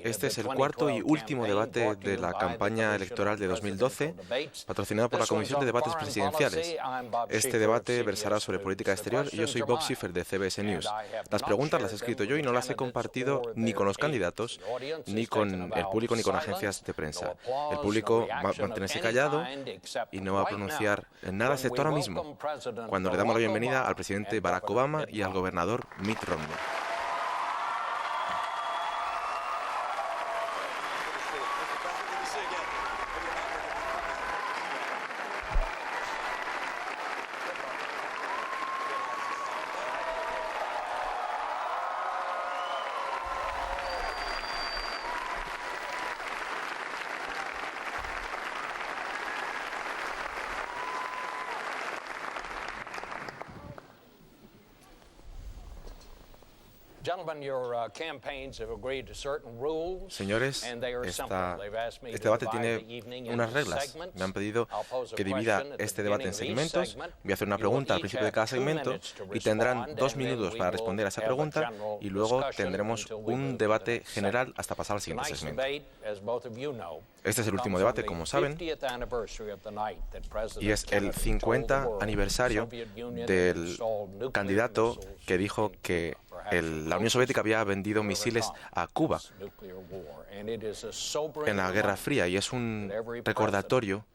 Este es el cuarto y último debate de la campaña electoral de 2012, patrocinado por la Comisión de Debates Presidenciales. Este debate versará sobre política exterior y yo soy Bob Schiffer de CBS News. Las preguntas las he escrito yo y no las he compartido ni con los candidatos, ni con el público, ni con agencias de prensa. El público va a mantenerse callado y no va a pronunciar nada excepto ahora mismo, cuando le damos la bienvenida al presidente Barack Obama y al gobernador Mitt Romney. Señores, este debate tiene unas reglas. Me han pedido que divida este debate en segmentos. Voy a hacer una pregunta al principio de cada segmento y tendrán 2 minutos para responder a esa pregunta y luego tendremos un debate general hasta pasar al siguiente segmento. Este es el último debate, como saben, y es el 50 aniversario del candidato que dijo que la Unión Soviética había vendido misiles a Cuba en la Guerra Fría, y es un recordatorio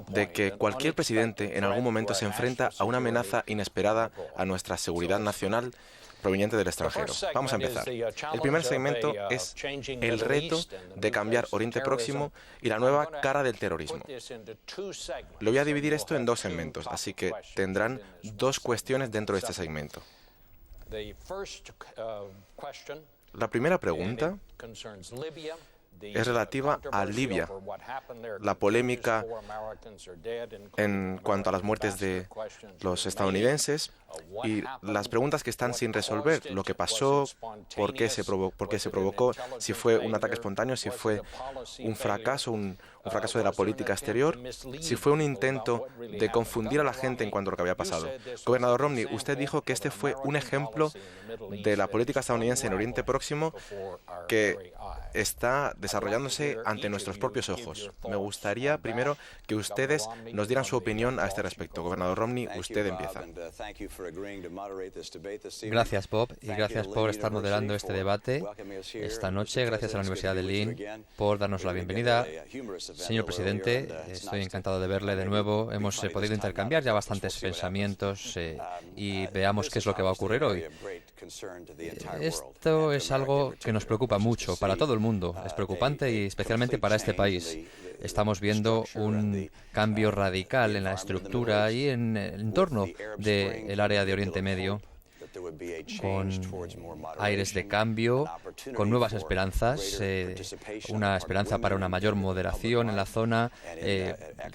de que cualquier presidente en algún momento se enfrenta a una amenaza inesperada a nuestra seguridad nacional proveniente del extranjero. Vamos a empezar. El primer segmento es el reto de cambiar Oriente Próximo y la nueva cara del terrorismo. Lo voy a dividir esto en 2 segmentos, así que tendrán 2 cuestiones dentro de este segmento. La primera pregunta es relativa a Libia, la polémica en cuanto a las muertes de los estadounidenses y las preguntas que están sin resolver, lo que pasó, por qué se provocó, si fue un ataque espontáneo, si fue un fracaso de la política exterior, si fue un intento de confundir a la gente en cuanto a lo que había pasado. Gobernador Romney, usted dijo que este fue un ejemplo de la política estadounidense en Oriente Próximo que está desarrollándose ante nuestros propios ojos. Me gustaría primero que ustedes nos dieran su opinión a este respecto. Gobernador Romney, usted empieza. Gracias, Bob, y gracias por estar moderando este debate esta noche. Gracias a la Universidad de Lynn por darnos la bienvenida. Señor presidente, estoy encantado de verle de nuevo. Hemos podido intercambiar ya bastantes pensamientos y veamos qué es lo que va a ocurrir hoy. Esto es algo que nos preocupa mucho para todo el mundo. Es preocupante y especialmente para este país. Estamos viendo un cambio radical en la estructura y en el entorno del área de Oriente Medio, con aires de cambio, con nuevas esperanzas, una esperanza para una mayor moderación en la zona.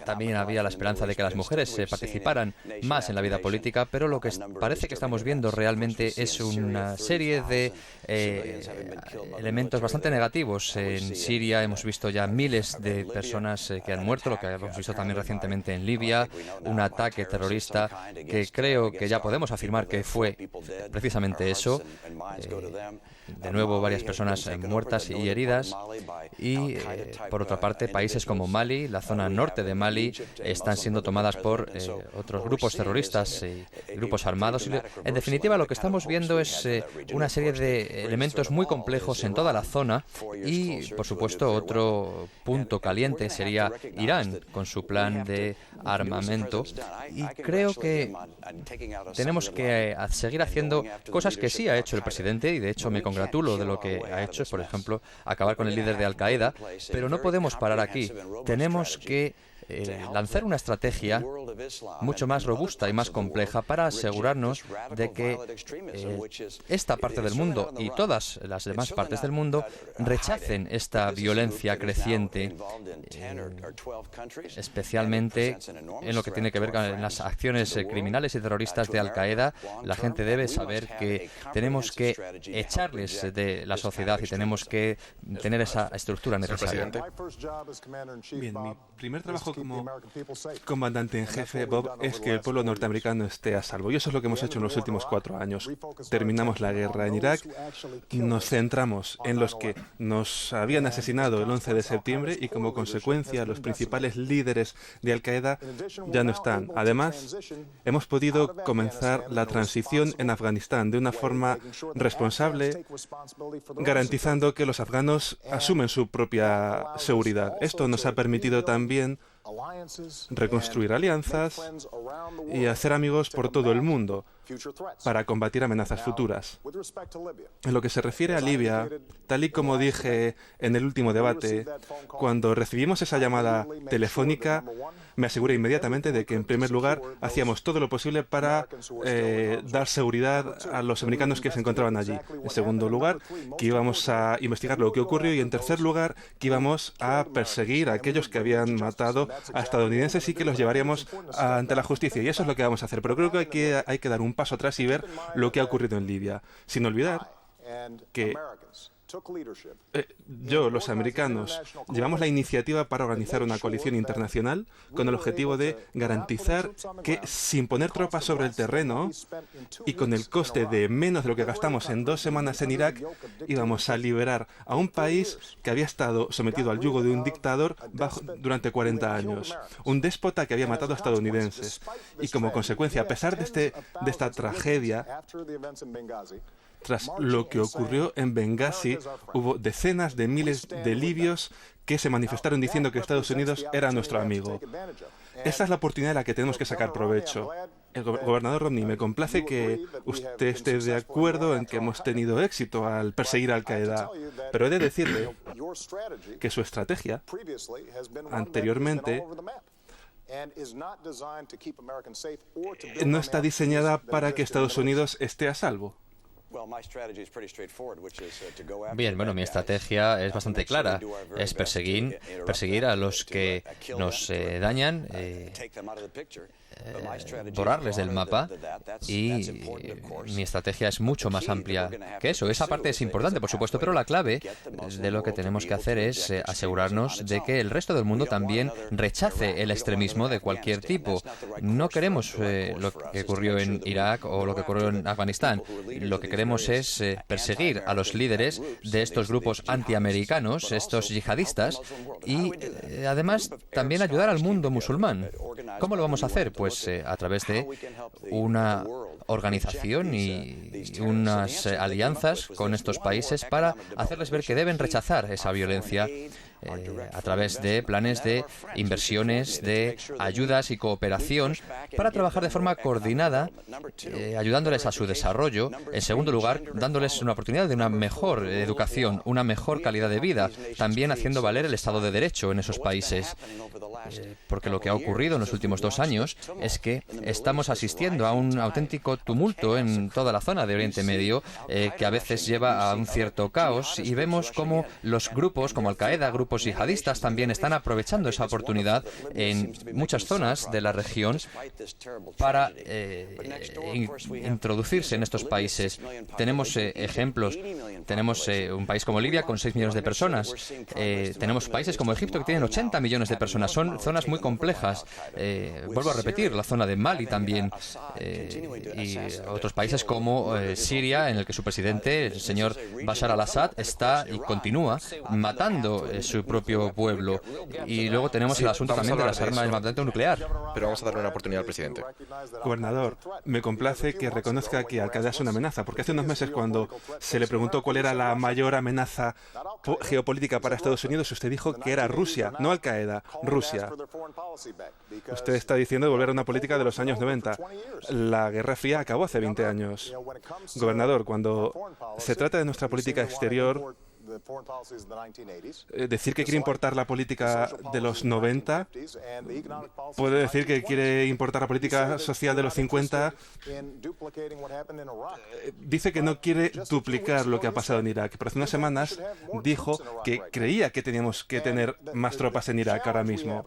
También había la esperanza de que las mujeres participaran más en la vida política, pero lo que parece que estamos viendo realmente es una serie de elementos bastante negativos. En Siria hemos visto ya miles de personas que han muerto, lo que hemos visto también recientemente en Libia, un ataque terrorista que creo que ya podemos afirmar que fue precisamente eso. De nuevo, varias personas muertas y heridas. Y, por otra parte, países como Mali, la zona norte de Mali, están siendo tomadas por otros grupos terroristas y grupos armados. Y, en definitiva, lo que estamos viendo es una serie de elementos muy complejos en toda la zona. Y, por supuesto, otro punto caliente sería Irán, con su plan de armamento. Y creo que tenemos que seguir haciendo cosas que sí ha hecho el presidente, y de hecho me congratulo de lo que ha hecho, por ejemplo, acabar con el líder de Al-Qaeda, pero no podemos parar aquí. Tenemos que lanzar una estrategia mucho más robusta y más compleja para asegurarnos de que esta parte del mundo y todas las demás partes del mundo rechacen esta violencia creciente, especialmente en lo que tiene que ver con las acciones criminales y terroristas de Al-Qaeda. La gente debe saber que tenemos que echarles de la sociedad y tenemos que tener esa estructura necesaria. Bien, mi primer trabajo como comandante en jefe, Bob, es que el pueblo norteamericano esté a salvo. Y eso es lo que hemos hecho en los últimos 4 años. Terminamos la guerra en Irak, nos centramos en los que nos habían asesinado el 11 de septiembre y como consecuencia los principales líderes de Al-Qaeda ya no están. Además, hemos podido comenzar la transición en Afganistán de una forma responsable, garantizando que los afganos asumen su propia seguridad. Esto nos ha permitido también reconstruir alianzas y hacer amigos por todo el mundo para combatir amenazas futuras. En lo que se refiere a Libia, tal y como dije en el último debate, cuando recibimos esa llamada telefónica, me aseguré inmediatamente de que, en primer lugar, hacíamos todo lo posible para dar seguridad a los americanos que se encontraban allí. En segundo lugar, que íbamos a investigar lo que ocurrió y, en tercer lugar, que íbamos a perseguir a aquellos que habían matado a estadounidenses y que los llevaríamos ante la justicia. Y eso es lo que vamos a hacer. Pero creo que hay que dar un paso atrás y ver lo que ha ocurrido en Libia. Sin olvidar que los americanos, llevamos la iniciativa para organizar una coalición internacional con el objetivo de garantizar que, sin poner tropas sobre el terreno y con el coste de menos de lo que gastamos en 2 semanas en Irak, íbamos a liberar a un país que había estado sometido al yugo de un dictador durante 40 años, un déspota que había matado a estadounidenses. Y como consecuencia, a pesar de esta tragedia, tras lo que ocurrió en Bengasi, hubo decenas de miles de libios que se manifestaron diciendo que Estados Unidos era nuestro amigo. Esta es la oportunidad de la que tenemos que sacar provecho. El gobernador Romney, me complace que usted esté de acuerdo en que hemos tenido éxito al perseguir a Al-Qaeda, pero he de decirle que su estrategia anteriormente no está diseñada para que Estados Unidos esté a salvo. Bien, bueno, mi estrategia es bastante clara. Es perseguir a los que nos dañan, borrarles del mapa, y mi estrategia es mucho más amplia que eso. Esa parte es importante, por supuesto, pero la clave de lo que tenemos que hacer es asegurarnos de que el resto del mundo también rechace el extremismo de cualquier tipo. No queremos lo que ocurrió en Irak o lo que ocurrió en Afganistán. Lo que queremos es perseguir a los líderes de estos grupos antiamericanos, estos yihadistas, y además también ayudar al mundo musulmán. ¿Cómo lo vamos a hacer? Pues a través de una organización y unas alianzas con estos países para hacerles ver que deben rechazar esa violencia a través de planes de inversiones, de ayudas y cooperación para trabajar de forma coordinada, ayudándoles a su desarrollo. En segundo lugar, dándoles una oportunidad de una mejor educación, una mejor calidad de vida, también haciendo valer el Estado de Derecho en esos países. Porque lo que ha ocurrido en los últimos 2 años es que estamos asistiendo a un auténtico tumulto en toda la zona de Oriente Medio, que a veces lleva a un cierto caos, y vemos cómo los grupos como Al-Qaeda, grupos yihadistas, también están aprovechando esa oportunidad en muchas zonas de la región para introducirse en estos países. Tenemos ejemplos. Tenemos un país como Libia con 6 millones de personas. Tenemos países como Egipto que tienen 80 millones de personas. Son zonas muy complejas. Vuelvo a repetir, la zona de Mali también. Y otros países como Siria, en el que su presidente, el señor Bashar al-Assad, está y continúa matando su propio pueblo. Y luego tenemos el asunto también de las armas de armamento nuclear. Pero vamos a darle una oportunidad al presidente. Gobernador, me complace que reconozca que Al-Qaeda es una amenaza, porque hace unos meses, cuando se le preguntó cuál era la mayor amenaza geopolítica para Estados Unidos, usted dijo que era Rusia, no Al-Qaeda, Rusia. Usted está diciendo de volver a una política de los años 90. La Guerra Fría acabó hace 20 años. Gobernador, cuando se trata de nuestra política exterior, decir que quiere importar la política de los 90, puede decir que quiere importar la política social de los 50. Dice que no quiere duplicar lo que ha pasado en Irak, pero hace unas semanas dijo que creía que teníamos que tener más tropas en Irak ahora mismo.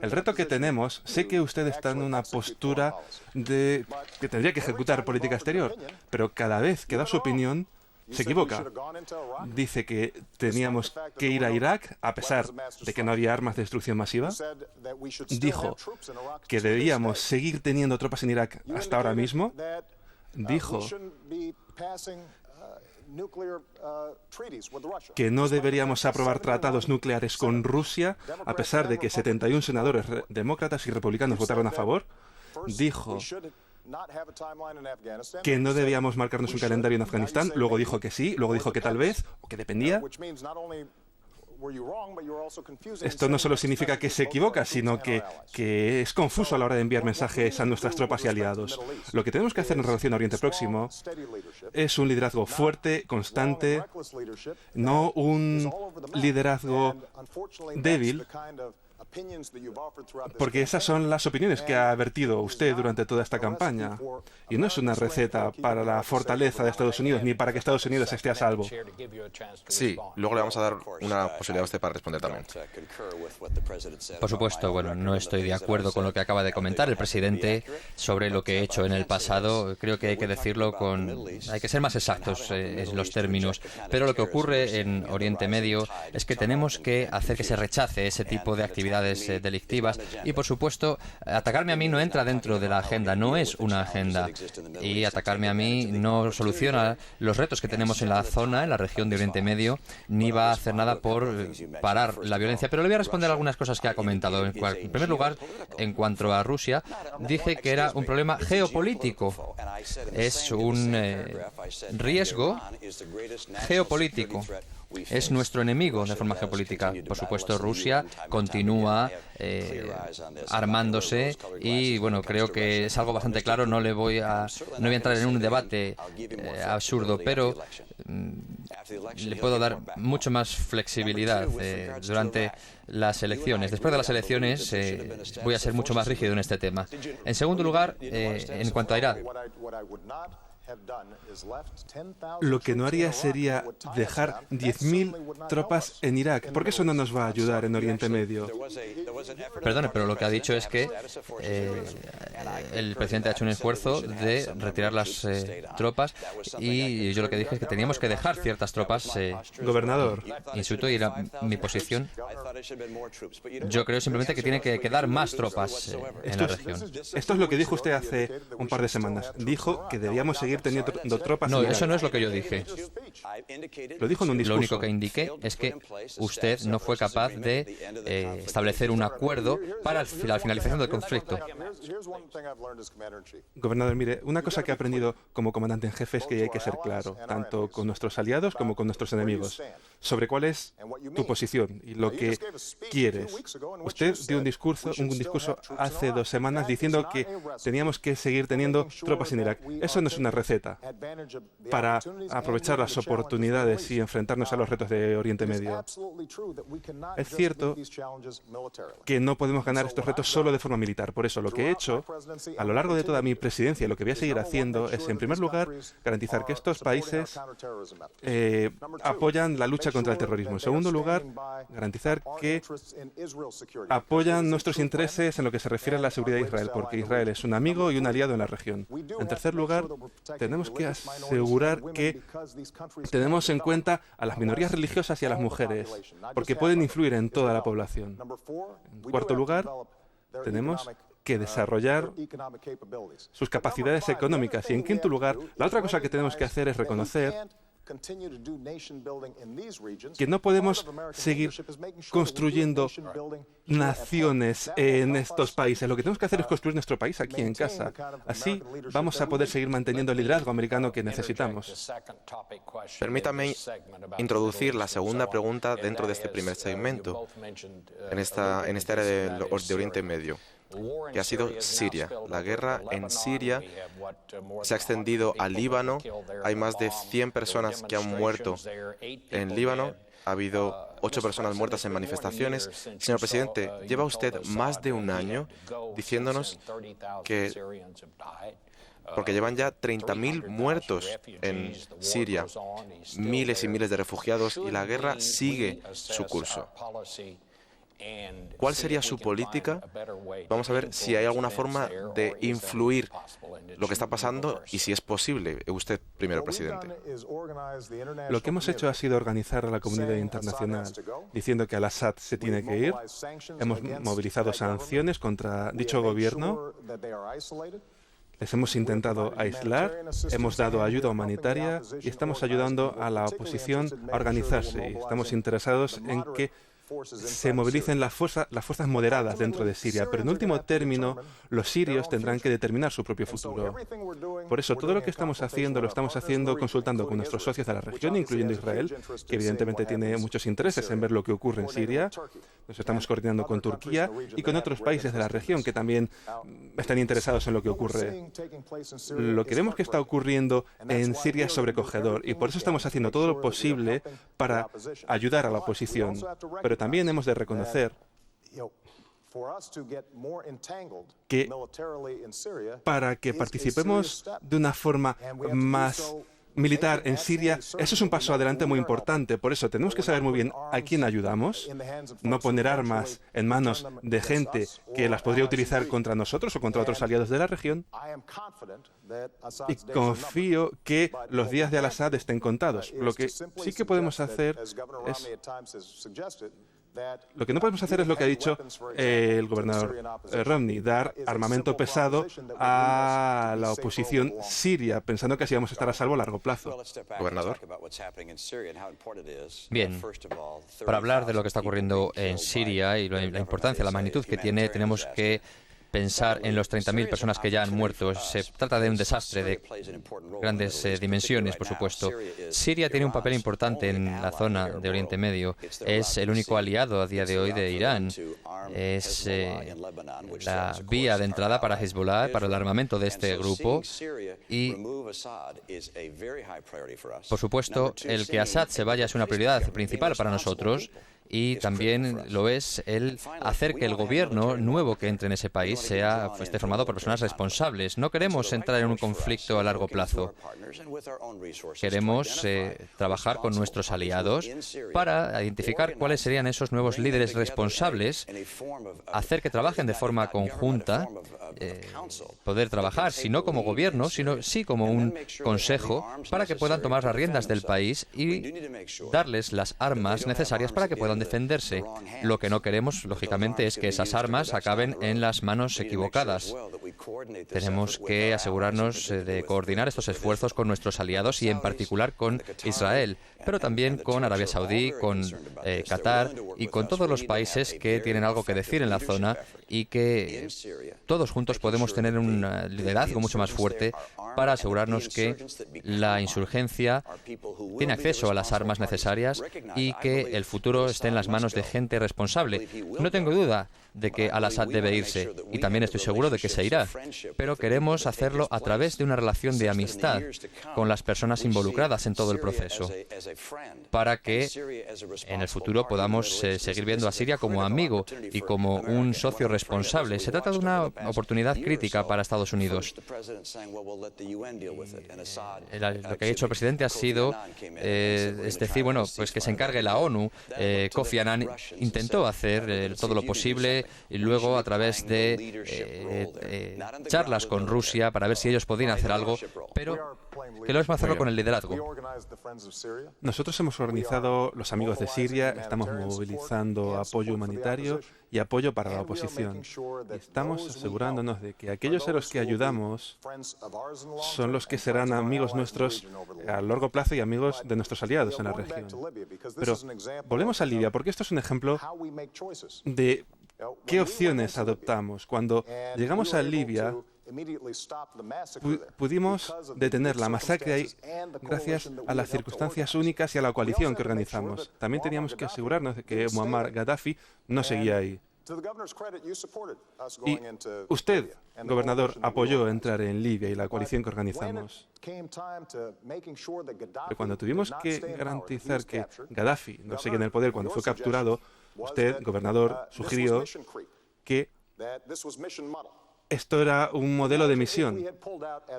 El reto que tenemos, sé que usted está en una postura de que tendría que ejecutar política exterior, pero cada vez que da su opinión, se equivoca. Dice que teníamos que ir a Irak a pesar de que no había armas de destrucción masiva. Dijo que debíamos seguir teniendo tropas en Irak hasta ahora mismo. Dijo que no deberíamos aprobar tratados nucleares con Rusia, a pesar de que 71 senadores demócratas y republicanos votaron a favor. Dijo que no debíamos marcarnos un calendario en Afganistán, luego dijo que sí, luego dijo que tal vez, o que dependía. Esto no solo significa que se equivoca, sino que es confuso a la hora de enviar mensajes a nuestras tropas y aliados. Lo que tenemos que hacer en relación a Oriente Próximo es un liderazgo fuerte, constante, no un liderazgo débil, porque esas son las opiniones que ha vertido usted durante toda esta campaña. Y no es una receta para la fortaleza de Estados Unidos ni para que Estados Unidos esté a salvo. Sí, luego le vamos a dar una posibilidad a usted para responder también. Por supuesto, bueno, no estoy de acuerdo con lo que acaba de comentar el presidente sobre lo que he hecho en el pasado. Creo que hay que decirlo hay que ser más exactos en los términos. Pero lo que ocurre en Oriente Medio es que tenemos que hacer que se rechace ese tipo de actividades delictivas y, por supuesto, atacarme a mí no entra dentro de la agenda, no es una agenda, y atacarme a mí no soluciona los retos que tenemos en la zona, en la región de Oriente Medio, ni va a hacer nada por parar la violencia. Pero le voy a responder algunas cosas que ha comentado. En primer lugar, en cuanto a Rusia, dije que era un problema geopolítico, es un riesgo geopolítico. Es nuestro enemigo de forma geopolítica. Por supuesto, Rusia continúa armándose y, bueno, creo que es algo bastante claro. No voy a entrar en un debate absurdo, pero le puedo dar mucho más flexibilidad durante las elecciones. Después de las elecciones voy a ser mucho más rígido en este tema. En segundo lugar, en cuanto a Irak, lo que no haría sería dejar 10.000 tropas en Irak, porque eso no nos va a ayudar en Oriente Medio. Perdone, pero lo que ha dicho es que el presidente ha hecho un esfuerzo de retirar las tropas y yo lo que dije es que teníamos que dejar ciertas tropas. Gobernador. Insulto y era mi posición. Yo creo simplemente que tiene que quedar más tropas en la región. Esto es lo que dijo usted hace un par de semanas. Dijo que debíamos seguir teniendo tropas. No, eso no es lo que yo dije. Lo dijo en un discurso. Lo único que indiqué es que usted no fue capaz de establecer un acuerdo para la finalización del conflicto. Gobernador, mire, una cosa que he aprendido como comandante en jefe es que hay que ser claro, tanto con nuestros aliados como con nuestros enemigos, sobre cuál es tu posición y lo que quieres. Usted dio un discurso hace 2 semanas diciendo que teníamos que seguir teniendo tropas en Irak. Eso no es una receta para aprovechar las oportunidades y enfrentarnos a los retos de Oriente Medio. Es cierto que no podemos ganar estos retos solo de forma militar. Por eso lo que he hecho a lo largo de toda mi presidencia y lo que voy a seguir haciendo es, en primer lugar, garantizar que estos países apoyan la lucha contra el terrorismo. En segundo lugar, garantizar que apoyan nuestros intereses en lo que se refiere a la seguridad de Israel, porque Israel es un amigo y un aliado en la región. En tercer lugar, tenemos que asegurar que tenemos en cuenta a las minorías religiosas y a las mujeres, porque pueden influir en toda la población. En cuarto lugar, tenemos que desarrollar sus capacidades económicas. Y en quinto lugar, la otra cosa que tenemos que hacer es reconocer que no podemos seguir construyendo naciones en estos países. Lo que tenemos que hacer es construir nuestro país aquí en casa. Así vamos a poder seguir manteniendo el liderazgo americano que necesitamos. Permítame introducir la segunda pregunta dentro de este primer segmento, en esta área de Oriente Medio, que ha sido Siria. La guerra en Siria se ha extendido al Líbano. Hay más de 100 personas que han muerto en Líbano. Ha habido 8 personas muertas en manifestaciones. Señor presidente, lleva usted más de un año diciéndonos que, porque llevan ya 30.000 muertos en Siria, miles y miles de refugiados, y la guerra sigue su curso. ¿Cuál sería su política? Vamos a ver si hay alguna forma de influir lo que está pasando y si es posible. Usted, primero, presidente. Lo que hemos hecho ha sido organizar a la comunidad internacional diciendo que al-Assad se tiene que ir. Hemos movilizado sanciones contra dicho gobierno. Les hemos intentado aislar, hemos dado ayuda humanitaria y estamos ayudando a la oposición a organizarse. Y estamos interesados en que se movilicen las fuerzas moderadas dentro de Siria, pero en último término los sirios tendrán que determinar su propio futuro. Por eso todo lo que estamos haciendo lo estamos haciendo consultando con nuestros socios de la región, incluyendo Israel, que evidentemente tiene muchos intereses en ver lo que ocurre en Siria. Nos estamos coordinando con Turquía y con otros países de la región que también están interesados en lo que ocurre. Lo que vemos que está ocurriendo en Siria es sobrecogedor y por eso estamos haciendo todo lo posible para ayudar a la oposición. Pero también hemos de reconocer que para que participemos de una forma más militar en Siria, eso es un paso adelante muy importante. Por eso tenemos que saber muy bien a quién ayudamos, no poner armas en manos de gente que las podría utilizar contra nosotros o contra otros aliados de la región. Y confío que los días de al-Assad estén contados. Lo que sí que podemos hacer es... Lo que no podemos hacer es lo que ha dicho el gobernador Romney, dar armamento pesado a la oposición siria, pensando que así vamos a estar a salvo a largo plazo. Gobernador. Bien, para hablar de lo que está ocurriendo en Siria y la importancia, la magnitud que tiene, tenemos que pensar en los 30.000 personas que ya han muerto. Se trata de un desastre de grandes dimensiones, por supuesto. Siria tiene un papel importante en la zona de Oriente Medio. Es el único aliado a día de hoy de Irán. Es la vía de entrada para Hezbollah, para el armamento de este grupo. Y, por supuesto, el que Assad se vaya es una prioridad principal para nosotros. Y también lo es el hacer que el gobierno nuevo que entre en ese país esté formado por personas responsables. No queremos entrar en un conflicto a largo plazo. Queremos trabajar con nuestros aliados para identificar cuáles serían esos nuevos líderes responsables, hacer que trabajen de forma conjunta, poder trabajar, si no como gobierno, sino sí como un consejo, para que puedan tomar las riendas del país y darles las armas necesarias para que puedan defenderse. Lo que no queremos, lógicamente, es que esas armas acaben en las manos equivocadas. Tenemos que asegurarnos de coordinar estos esfuerzos con nuestros aliados y en particular con Israel, pero también con Arabia Saudí, con Qatar y con todos los países que tienen algo que decir en la zona y que todos juntos podemos tener un liderazgo mucho más fuerte para asegurarnos que la insurgencia tiene acceso a las armas necesarias y que el futuro esté en las manos de gente responsable. No tengo duda de que al-Assad debe irse y también estoy seguro de que se irá, pero queremos hacerlo a través de una relación de amistad con las personas involucradas en todo el proceso, para que en el futuro podamos seguir viendo a Siria como amigo y como un socio responsable. Se trata de una oportunidad crítica para Estados Unidos. Lo que ha hecho el presidente ha sido, es decir, bueno, pues que se encargue la ONU. Kofi Annan intentó hacer todo lo posible y luego a través de charlas con Rusia para ver si ellos podían hacer algo, pero queremos hacerlo con el liderazgo. Nosotros hemos organizado los amigos de Siria, estamos movilizando apoyo humanitario y apoyo para la oposición. Y estamos asegurándonos de que aquellos a los que ayudamos son los que serán amigos nuestros a largo plazo y amigos de nuestros aliados en la región. Pero volvemos a Libia, porque esto es un ejemplo de qué opciones adoptamos. Cuando llegamos a Libia, pudimos detener la masacre ahí gracias a las circunstancias únicas y a la coalición que organizamos. También teníamos que asegurarnos de que Muammar Gaddafi no seguía ahí. Y usted, gobernador, apoyó entrar en Libia y la coalición que organizamos. Pero cuando tuvimos que garantizar que Gaddafi no seguía en el poder cuando fue capturado, usted, gobernador, sugirió que esto era un modelo de misión.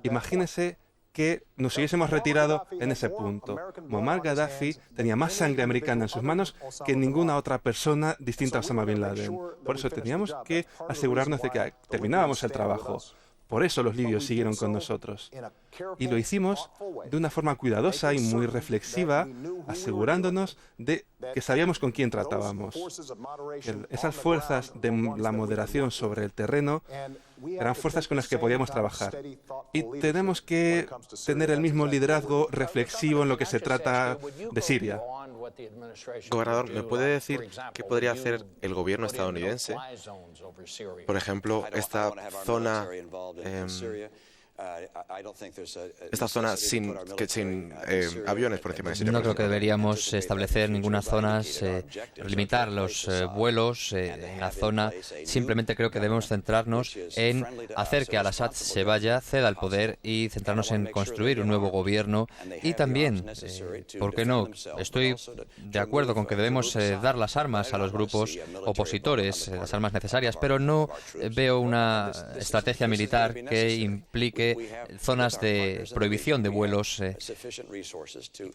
Imagínese que nos hubiésemos retirado en ese punto. Muammar Gaddafi tenía más sangre americana en sus manos que ninguna otra persona distinta a Osama Bin Laden. Por eso teníamos que asegurarnos de que terminábamos el trabajo. Por eso los libios siguieron con nosotros. Y lo hicimos de una forma cuidadosa y muy reflexiva, asegurándonos de que sabíamos con quién tratábamos. Esas fuerzas de la moderación sobre el terreno eran fuerzas con las que podíamos trabajar. Y tenemos que tener el mismo liderazgo reflexivo en lo que se trata de Siria. Gobernador, ¿me puede decir qué podría hacer el gobierno estadounidense? Por ejemplo, esta zona sin aviones por encima de Siria. No creo que deberíamos establecer ninguna zona, limitar los vuelos en la zona. Simplemente creo que debemos centrarnos en hacer que Al-Assad se vaya, ceda el poder y centrarnos en construir un nuevo gobierno. Y también, ¿por qué no? Estoy de acuerdo con que debemos dar las armas a los grupos opositores, las armas necesarias, pero no veo una estrategia militar que implique zonas de prohibición de vuelos.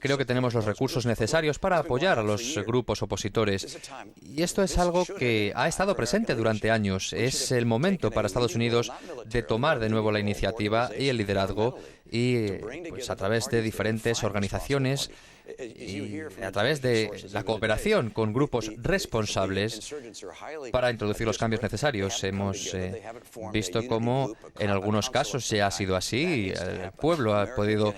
Creo que tenemos los recursos necesarios para apoyar a los grupos opositores. Y esto es algo que ha estado presente durante años. Es el momento para Estados Unidos de tomar de nuevo la iniciativa y el liderazgo y pues, a través de diferentes organizaciones y a través de la cooperación con grupos responsables para introducir los cambios necesarios. Hemos visto cómo en algunos casos ya ha sido así. El pueblo ha podido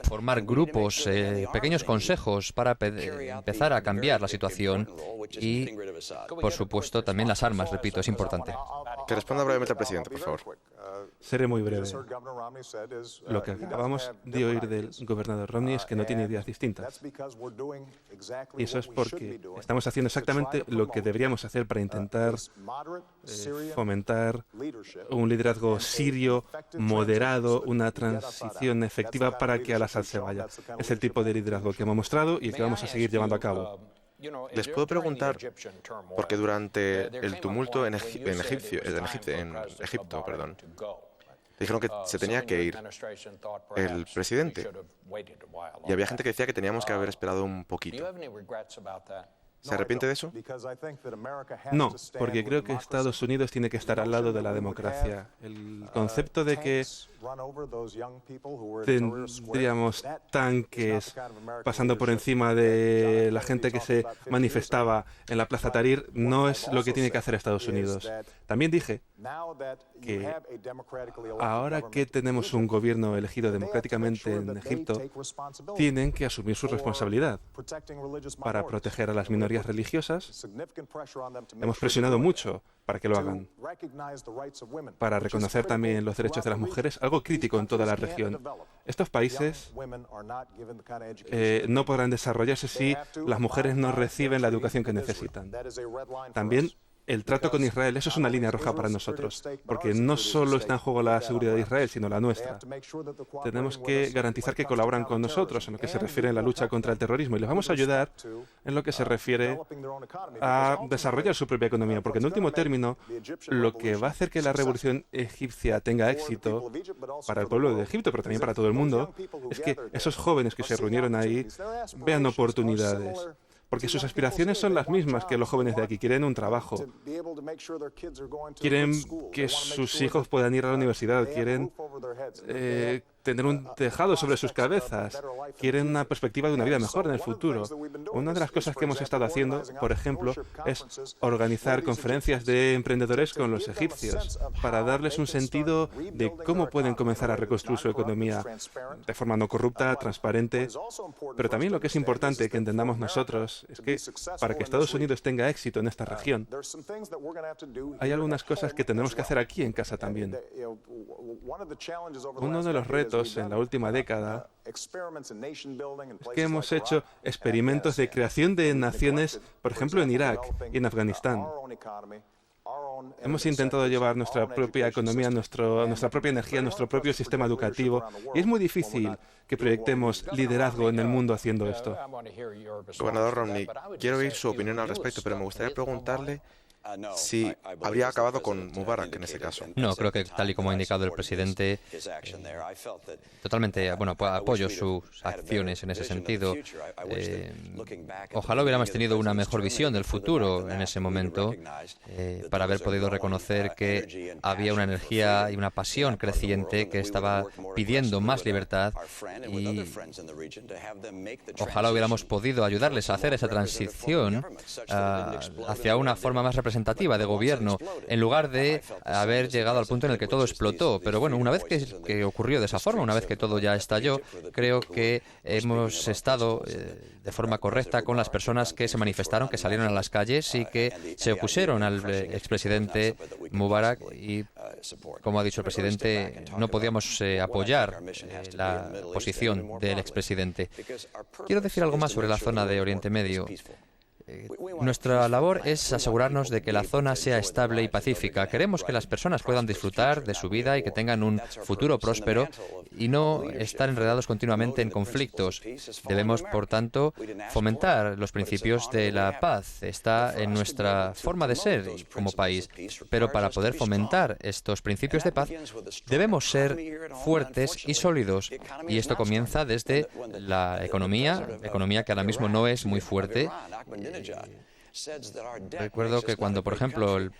formar grupos, pequeños consejos para empezar a cambiar la situación y, por supuesto, también las armas, repito, es importante. Que responda brevemente al presidente, por favor. Seré muy breve. Lo que acabamos de oír del gobernador Romney es que no tiene ideas distintas. Y eso es porque estamos haciendo exactamente lo que deberíamos hacer para intentar fomentar un liderazgo sirio, moderado, una transición efectiva para que Al-Assad se vaya. Es el tipo de liderazgo que hemos mostrado y el que vamos a seguir llevando a cabo. Les puedo preguntar, porque durante el tumulto en Egipto, dijeron que se tenía que ir el presidente. Y había gente que decía que teníamos que haber esperado un poquito. ¿Se arrepiente de eso? No, porque creo que Estados Unidos tiene que estar al lado de la democracia. El concepto de que tendríamos tanques pasando por encima de la gente que se manifestaba en la Plaza Tahrir no es lo que tiene que hacer Estados Unidos. También dije que ahora que tenemos un gobierno elegido democráticamente en Egipto, tienen que asumir su responsabilidad para proteger a las minorías religiosas. Hemos presionado mucho para que lo hagan, para reconocer también los derechos de las mujeres, algo crítico en toda la región. Estos países no podrán desarrollarse si las mujeres no reciben la educación que necesitan. También el trato con Israel, eso es una línea roja para nosotros, porque no solo está en juego la seguridad de Israel, sino la nuestra. Tenemos que garantizar que colaboran con nosotros en lo que se refiere a la lucha contra el terrorismo y les vamos a ayudar en lo que se refiere a desarrollar su propia economía, porque en último término, lo que va a hacer que la revolución egipcia tenga éxito para el pueblo de Egipto, pero también para todo el mundo, es que esos jóvenes que se reunieron ahí vean oportunidades. Porque sus aspiraciones son las mismas que los jóvenes de aquí. Quieren un trabajo. Quieren que sus hijos puedan ir a la universidad. Quieren tener un tejado sobre sus cabezas. Quieren una perspectiva de una vida mejor en el futuro. Una de las cosas que hemos estado haciendo, por ejemplo, es organizar conferencias de emprendedores con los egipcios para darles un sentido de cómo pueden comenzar a reconstruir su economía de forma no corrupta, transparente. Pero también lo que es importante que entendamos nosotros es que para que Estados Unidos tenga éxito en esta región, hay algunas cosas que tenemos que hacer aquí en casa también. Uno de los retos en la última década es que hemos hecho experimentos de creación de naciones, por ejemplo, en Irak y en Afganistán. Hemos intentado llevar nuestra propia economía, nuestra propia energía, nuestro propio sistema educativo. Y es muy difícil que proyectemos liderazgo en el mundo haciendo esto. Gobernador Romney, quiero oír su opinión al respecto, pero me gustaría preguntarle si habría acabado con Mubarak en ese caso. No, creo que tal y como ha indicado el presidente, totalmente, bueno, apoyo sus acciones en ese sentido. Ojalá hubiéramos tenido una mejor visión del futuro en ese momento para haber podido reconocer que había una energía y una pasión creciente que estaba pidiendo más libertad y ojalá hubiéramos podido ayudarles a hacer esa transición hacia una forma más representativa de gobierno, en lugar de haber llegado al punto en el que todo explotó. Pero bueno, una vez que ocurrió de esa forma, una vez que todo ya estalló, creo que hemos estado de forma correcta con las personas que se manifestaron, que salieron a las calles y que se opusieron al expresidente Mubarak y, como ha dicho el presidente, no podíamos apoyar la posición del expresidente. Quiero decir algo más sobre la zona de Oriente Medio. Nuestra labor es asegurarnos de que la zona sea estable y pacífica. Queremos que las personas puedan disfrutar de su vida y que tengan un futuro próspero y no estar enredados continuamente en conflictos. Debemos, por tanto, fomentar los principios de la paz. Está en nuestra forma de ser como país. Pero para poder fomentar estos principios de paz, debemos ser fuertes y sólidos. Y esto comienza desde la economía que ahora mismo no es muy fuerte. Recuerdo que cuando, por ejemplo, el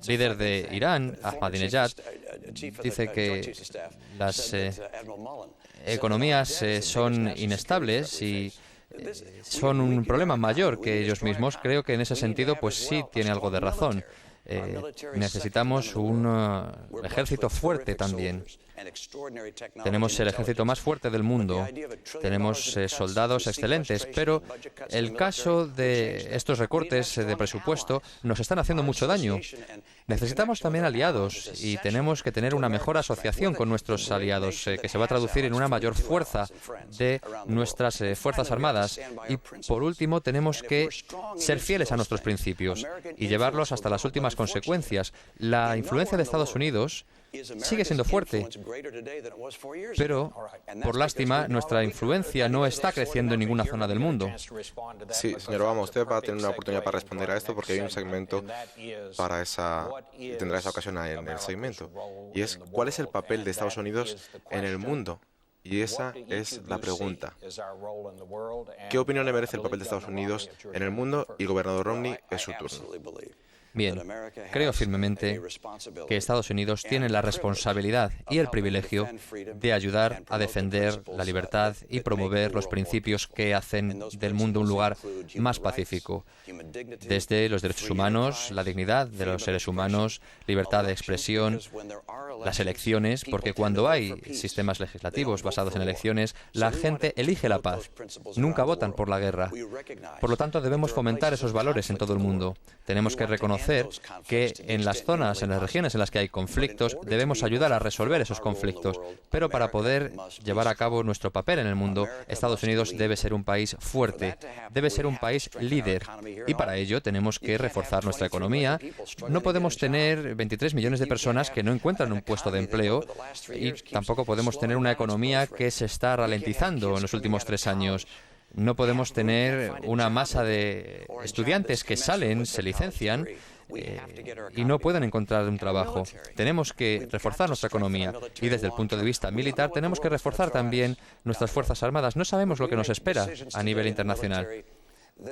líder de Irán, Ahmadinejad, dice que las economías son inestables y son un problema mayor que ellos mismos, creo que en ese sentido pues sí tiene algo de razón. Necesitamos un ejército fuerte también. Tenemos el ejército más fuerte del mundo, tenemos soldados excelentes, pero el caso de estos recortes de presupuesto nos están haciendo mucho daño. Necesitamos también aliados y tenemos que tener una mejor asociación con nuestros aliados, que se va a traducir en una mayor fuerza de nuestras Fuerzas Armadas. Y por último, tenemos que ser fieles a nuestros principios y llevarlos hasta las últimas consecuencias. La influencia de Estados Unidos sigue siendo fuerte, pero, por lástima, nuestra influencia no está creciendo en ninguna zona del mundo. Sí, señor Obama, usted va a tener una oportunidad para responder a esto porque hay un segmento para tendrá esa ocasión en el segmento. Y es, ¿cuál es el papel de Estados Unidos en el mundo? Y esa es la pregunta. ¿Qué opinión le merece el papel de Estados Unidos en el mundo? Y el gobernador Romney es su turno. Bien, creo firmemente que Estados Unidos tiene la responsabilidad y el privilegio de ayudar a defender la libertad y promover los principios que hacen del mundo un lugar más pacífico. Desde los derechos humanos, la dignidad de los seres humanos, libertad de expresión, las elecciones, porque cuando hay sistemas legislativos basados en elecciones, la gente elige la paz, nunca votan por la guerra. Por lo tanto, debemos fomentar esos valores en todo el mundo. Tenemos que reconocer que en las zonas, en las regiones en las que hay conflictos, debemos ayudar a resolver esos conflictos. Pero para poder llevar a cabo nuestro papel en el mundo, Estados Unidos debe ser un país fuerte, debe ser un país líder. Y para ello tenemos que reforzar nuestra economía. No podemos tener 23 millones de personas que no encuentran un puesto de empleo y tampoco podemos tener una economía que se está ralentizando en los últimos 3 años. No podemos tener una masa de estudiantes que salen, se licencian y no pueden encontrar un trabajo. Tenemos que reforzar nuestra economía y desde el punto de vista militar tenemos que reforzar también nuestras Fuerzas Armadas. No sabemos lo que nos espera a nivel internacional.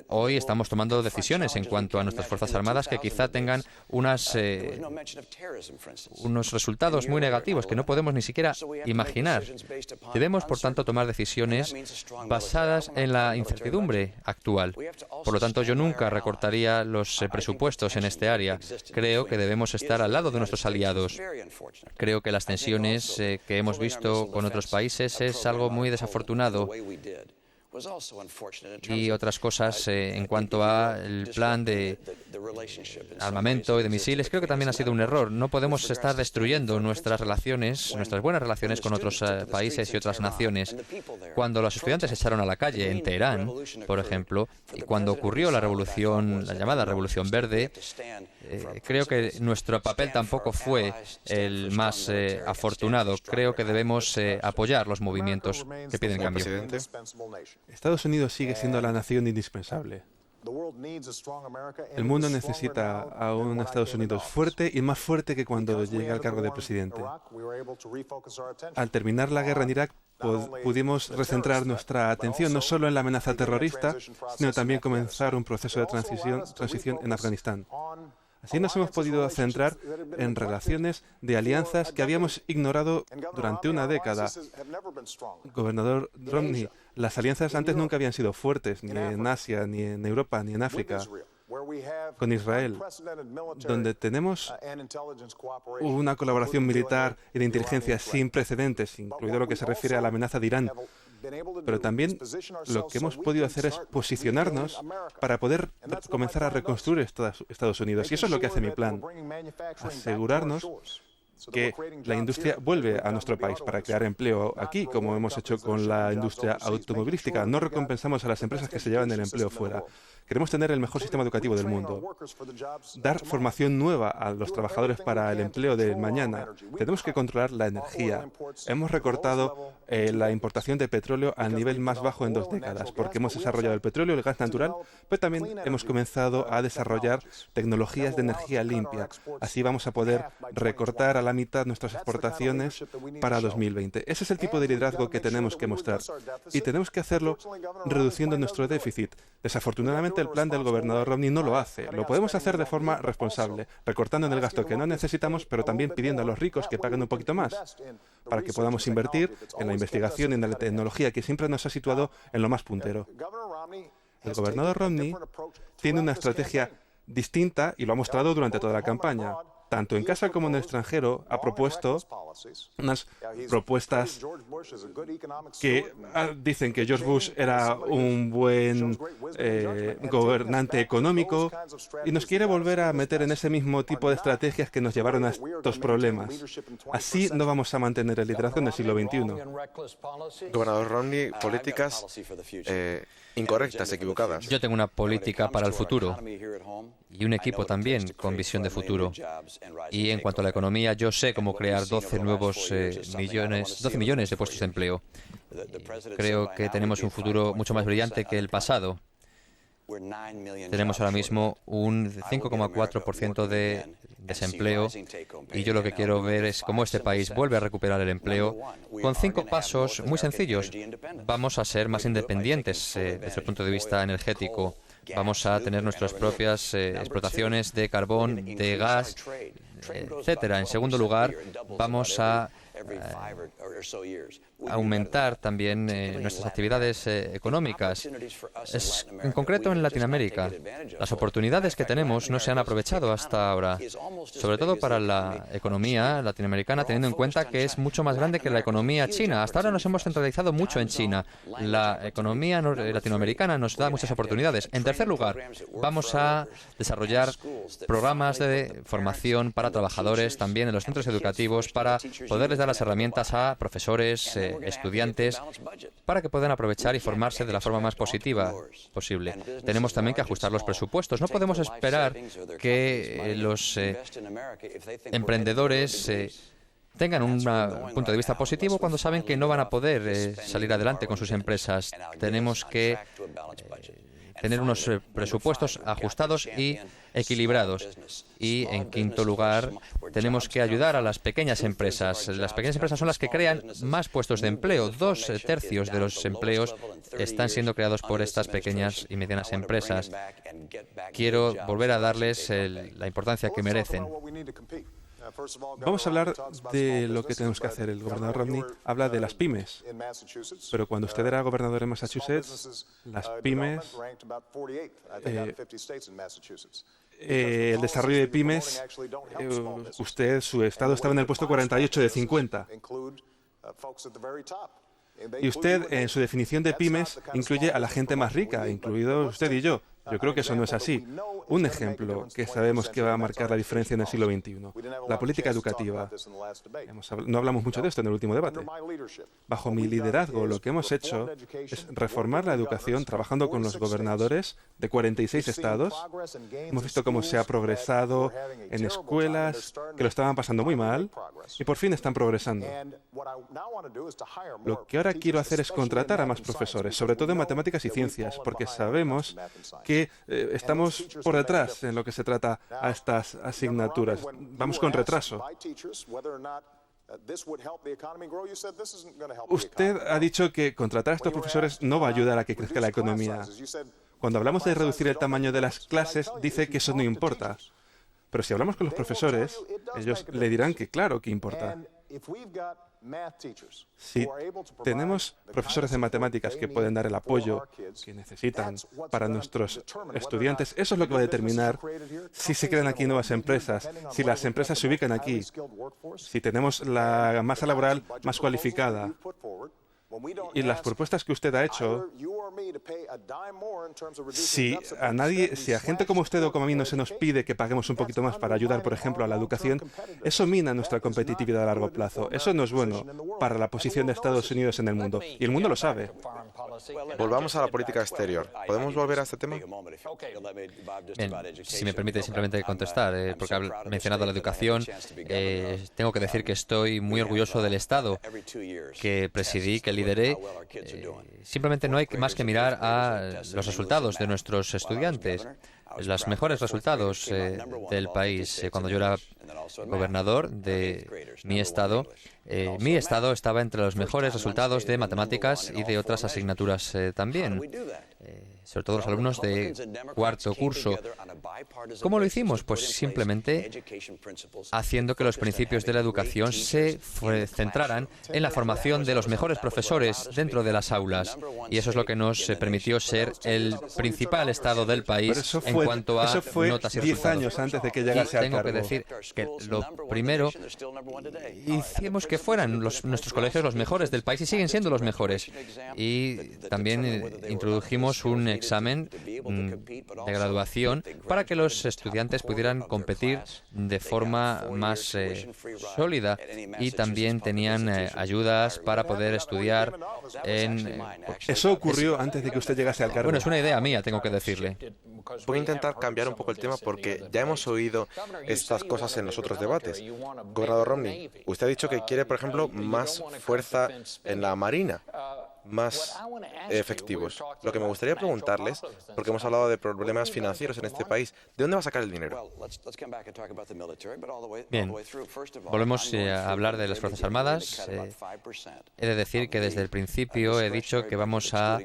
Hoy estamos tomando decisiones en cuanto a nuestras Fuerzas Armadas que quizá tengan unos resultados muy negativos que no podemos ni siquiera imaginar. Debemos, por tanto, tomar decisiones basadas en la incertidumbre actual. Por lo tanto, yo nunca recortaría los presupuestos en este área. Creo que debemos estar al lado de nuestros aliados. Creo que las tensiones que hemos visto con otros países es algo muy desafortunado. Y otras cosas en cuanto al plan de armamento y de misiles, creo que también ha sido un error. No podemos estar destruyendo nuestras relaciones, nuestras buenas relaciones con otros países y otras naciones. Cuando los estudiantes se echaron a la calle en Teherán, por ejemplo, y cuando ocurrió la revolución, la llamada Revolución Verde, creo que nuestro papel tampoco fue el más afortunado. Creo que debemos apoyar los movimientos que piden cambio. Estados Unidos sigue siendo la nación indispensable. El mundo necesita a un Estados Unidos fuerte y más fuerte que cuando llegué al cargo de presidente. Al terminar la guerra en Irak, pudimos recentrar nuestra atención no solo en la amenaza terrorista, sino también comenzar un proceso de transición en Afganistán. Así nos hemos podido centrar en relaciones de alianzas que habíamos ignorado durante una década. Gobernador Romney, las alianzas antes nunca habían sido fuertes, ni en Asia, ni en Europa, ni en África. Con Israel, donde tenemos una colaboración militar y de inteligencia sin precedentes, incluido lo que se refiere a la amenaza de Irán. Pero también lo que hemos podido hacer es posicionarnos para poder comenzar a reconstruir Estados Unidos. Y eso es lo que hace mi plan. Asegurarnos que la industria vuelve a nuestro país para crear empleo aquí, como hemos hecho con la industria automovilística. No recompensamos a las empresas que se llevan el empleo fuera. Queremos tener el mejor sistema educativo del mundo. Dar formación nueva a los trabajadores para el empleo de mañana. Tenemos que controlar la energía. Hemos recortado la importación de petróleo al nivel más bajo en 2 décadas, porque hemos desarrollado el petróleo y el gas natural, pero también hemos comenzado a desarrollar tecnologías de energía limpia. Así vamos a poder recortar a la mitad nuestras exportaciones para 2020. Ese es el tipo de liderazgo que tenemos que mostrar. Y tenemos que hacerlo reduciendo nuestro déficit. Desafortunadamente, el plan del gobernador Romney no lo hace. Lo podemos hacer de forma responsable, recortando en el gasto que no necesitamos, pero también pidiendo a los ricos que paguen un poquito más, para que podamos invertir en la investigación y en la tecnología que siempre nos ha situado en lo más puntero. El gobernador Romney tiene una estrategia distinta y lo ha mostrado durante toda la campaña. Tanto en casa como en el extranjero, ha propuesto unas propuestas que dicen que George Bush era un buen gobernante económico y nos quiere volver a meter en ese mismo tipo de estrategias que nos llevaron a estos problemas. Así no vamos a mantener el liderazgo en el siglo XXI. Gobernador Romney, políticas incorrectas, equivocadas. Yo tengo una política para el futuro y un equipo también con visión de futuro. Y en cuanto a la economía, yo sé cómo crear 12 millones de puestos de empleo. Creo que tenemos un futuro mucho más brillante que el pasado. Tenemos ahora mismo un 5,4% de desempleo y yo lo que quiero ver es cómo este país vuelve a recuperar el empleo con 5 pasos muy sencillos. Vamos a ser más independientes desde el punto de vista energético. Vamos a tener nuestras propias explotaciones de carbón, de gas, etcétera. En segundo lugar, vamos a aumentar también nuestras actividades económicas. En concreto en Latinoamérica, las oportunidades que tenemos no se han aprovechado hasta ahora, sobre todo para la economía latinoamericana, teniendo en cuenta que es mucho más grande que la economía china. Hasta ahora nos hemos centralizado mucho en China. La economía latinoamericana nos da muchas oportunidades. En tercer lugar, vamos a desarrollar programas de formación para trabajadores también en los centros educativos para poderles dar las herramientas a profesores, estudiantes, para que puedan aprovechar y formarse de la forma más positiva posible. Tenemos también que ajustar los presupuestos. No podemos esperar que los emprendedores tengan un punto de vista positivo cuando saben que no van a poder salir adelante con sus empresas. Tenemos que tener unos presupuestos ajustados y equilibrados. Y, en quinto lugar, tenemos que ayudar a las pequeñas empresas. Las pequeñas empresas son las que crean más puestos de empleo. 2/3 de los empleos están siendo creados por estas pequeñas y medianas empresas. Quiero volver a darles la importancia que merecen. Vamos a hablar de lo que tenemos que hacer. El gobernador Romney habla de las pymes, pero cuando usted era gobernador en Massachusetts, las pymes, el desarrollo de pymes, su estado estaba en el puesto 48 de 50. Y usted, en su definición de pymes, incluye a la gente más rica, incluido usted y yo. Yo creo que eso no es así. Un ejemplo que sabemos que va a marcar la diferencia en el siglo XXI, la política educativa. No hablamos mucho de esto en el último debate. Bajo mi liderazgo, lo que hemos hecho es reformar la educación trabajando con los gobernadores de 46 estados. Hemos visto cómo se ha progresado en escuelas que lo estaban pasando muy mal y por fin están progresando. Lo que ahora quiero hacer es contratar a más profesores, sobre todo en matemáticas y ciencias, porque sabemos que que estamos por detrás en lo que se trata a estas asignaturas. Vamos con retraso. Usted ha dicho que contratar a estos profesores no va a ayudar a que crezca la economía. Cuando hablamos de reducir el tamaño de las clases, dice que eso no importa. Pero si hablamos con los profesores, ellos le dirán que claro que importa. Si tenemos profesores de matemáticas que pueden dar el apoyo que necesitan para nuestros estudiantes, eso es lo que va a determinar si se crean aquí nuevas empresas, si las empresas se ubican aquí, si tenemos la masa laboral más cualificada. Y las propuestas que usted ha hecho, si a gente como usted o como a mí no se nos pide que paguemos un poquito más para ayudar, por ejemplo, a la educación, eso mina nuestra competitividad a largo plazo. Eso no es bueno para la posición de Estados Unidos en el mundo. Y el mundo lo sabe. Volvamos a la política exterior. ¿Podemos volver a este tema? Bien, si me permite simplemente contestar, porque ha mencionado la educación, tengo que decir que estoy muy orgulloso del Estado que presidí, que lideré. Simplemente no hay más que mirar a los resultados de nuestros estudiantes, los mejores resultados del país. Cuando yo era gobernador de mi estado estaba entre los mejores resultados de matemáticas y de otras asignaturas también, sobre todo los alumnos de cuarto curso. ¿Cómo lo hicimos? Pues simplemente haciendo que los principios de la educación se centraran en la formación de los mejores profesores dentro de las aulas. Y eso es lo que nos permitió ser el principal estado del país en cuanto a notas y resultados. 10 años antes de que llegase al cargo. Tengo que decir que lo primero, hicimos que fueran nuestros colegios los mejores del país y siguen siendo los mejores. Y también introdujimos un examen de graduación para que los estudiantes pudieran competir de forma más sólida, y también tenían ayudas para poder estudiar en... Eso ocurrió antes de que usted llegase al cargo. Bueno, es una idea mía, tengo que decirle. Voy a intentar cambiar un poco el tema porque ya hemos oído estas cosas en los otros debates. Gobernador Romney, usted ha dicho que quiere, por ejemplo, más fuerza en la Marina, más efectivos. Lo que me gustaría preguntarles, porque hemos hablado de problemas financieros en este país, ¿de dónde va a sacar el dinero? Bien, volvemos a hablar de las Fuerzas Armadas. He de decir que desde el principio he dicho que vamos a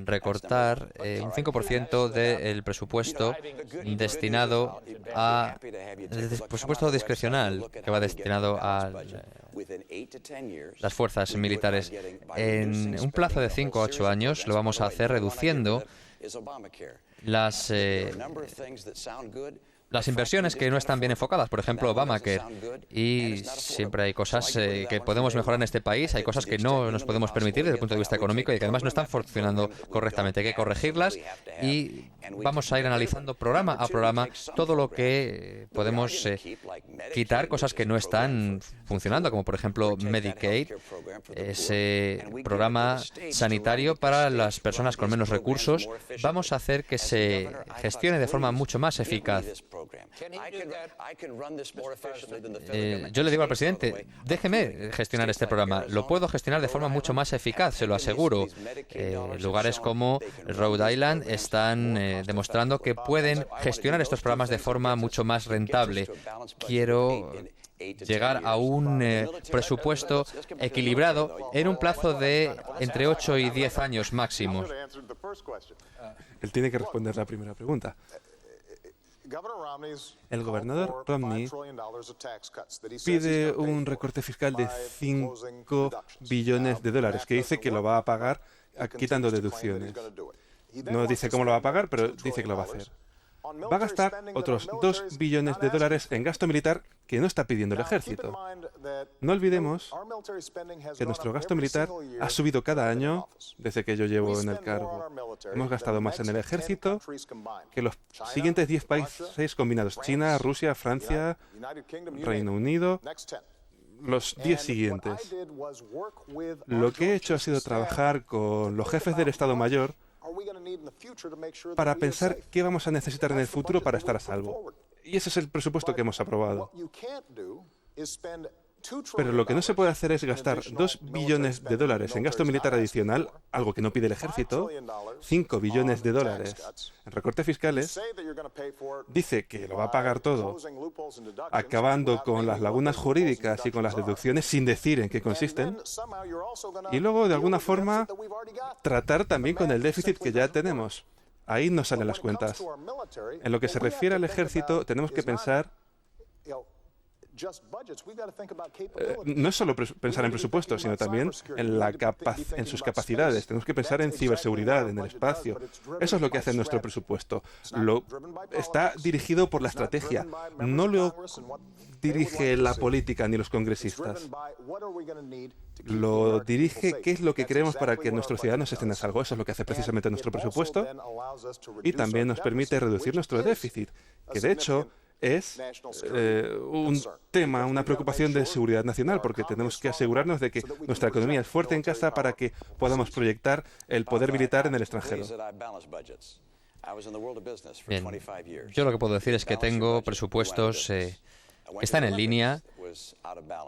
recortar un 5% del presupuesto destinado a... el presupuesto discrecional que va destinado a las fuerzas militares. En un plazo de 5 a 8 años lo vamos a hacer reduciendo las inversiones que no están bien enfocadas, por ejemplo, Obamacare. Y siempre hay cosas que podemos mejorar en este país, hay cosas que no nos podemos permitir desde el punto de vista económico y que además no están funcionando correctamente. Hay que corregirlas y vamos a ir analizando programa a programa todo lo que podemos quitar, cosas que no están funcionando, como por ejemplo Medicaid, ese programa sanitario para las personas con menos recursos. Vamos a hacer que se gestione de forma mucho más eficaz. Yo le digo al presidente, déjeme gestionar este programa. Lo puedo gestionar de forma mucho más eficaz, se lo aseguro. Lugares como Rhode Island están demostrando que pueden gestionar estos programas de forma mucho más rentable. Quiero llegar a un presupuesto equilibrado en un plazo de entre 8 y 10 años máximo. Él tiene que responder la primera pregunta. El gobernador Romney pide un recorte fiscal de 5 billones de dólares, que dice que lo va a pagar quitando deducciones. No dice cómo lo va a pagar, pero dice que lo va a hacer. Va a gastar otros 2 billones de dólares en gasto militar que no está pidiendo el ejército. No olvidemos que nuestro gasto militar ha subido cada año desde que yo llevo en el cargo. Hemos gastado más en el ejército que los siguientes 10 países combinados: China, Rusia, Francia, Reino Unido, los 10 siguientes. Lo que he hecho ha sido trabajar con los jefes del Estado Mayor para pensar qué vamos a necesitar en el futuro para estar a salvo. Y ese es el presupuesto que hemos aprobado. Pero lo que no se puede hacer es gastar 2 billones de dólares en gasto militar adicional, algo que no pide el ejército, 5 billones de dólares en recortes fiscales, dice que lo va a pagar todo, acabando con las lagunas jurídicas y con las deducciones sin decir en qué consisten, y luego, de alguna forma, tratar también con el déficit que ya tenemos. Ahí no salen las cuentas. En lo que se refiere al ejército, tenemos que pensar... no es solo pensar en presupuestos, sino también en sus capacidades. Tenemos que pensar en ciberseguridad, en el espacio. Eso es lo que hace nuestro presupuesto. Está dirigido por la estrategia. No lo dirige la política ni los congresistas. Lo dirige qué es lo que queremos para que nuestros ciudadanos estén a salvo. Eso es lo que hace precisamente nuestro presupuesto. Y también nos permite reducir nuestro déficit, que de hecho es un tema, una preocupación de seguridad nacional, porque tenemos que asegurarnos de que nuestra economía es fuerte en casa para que podamos proyectar el poder militar en el extranjero. Bien, yo lo que puedo decir es que tengo presupuestos que están en línea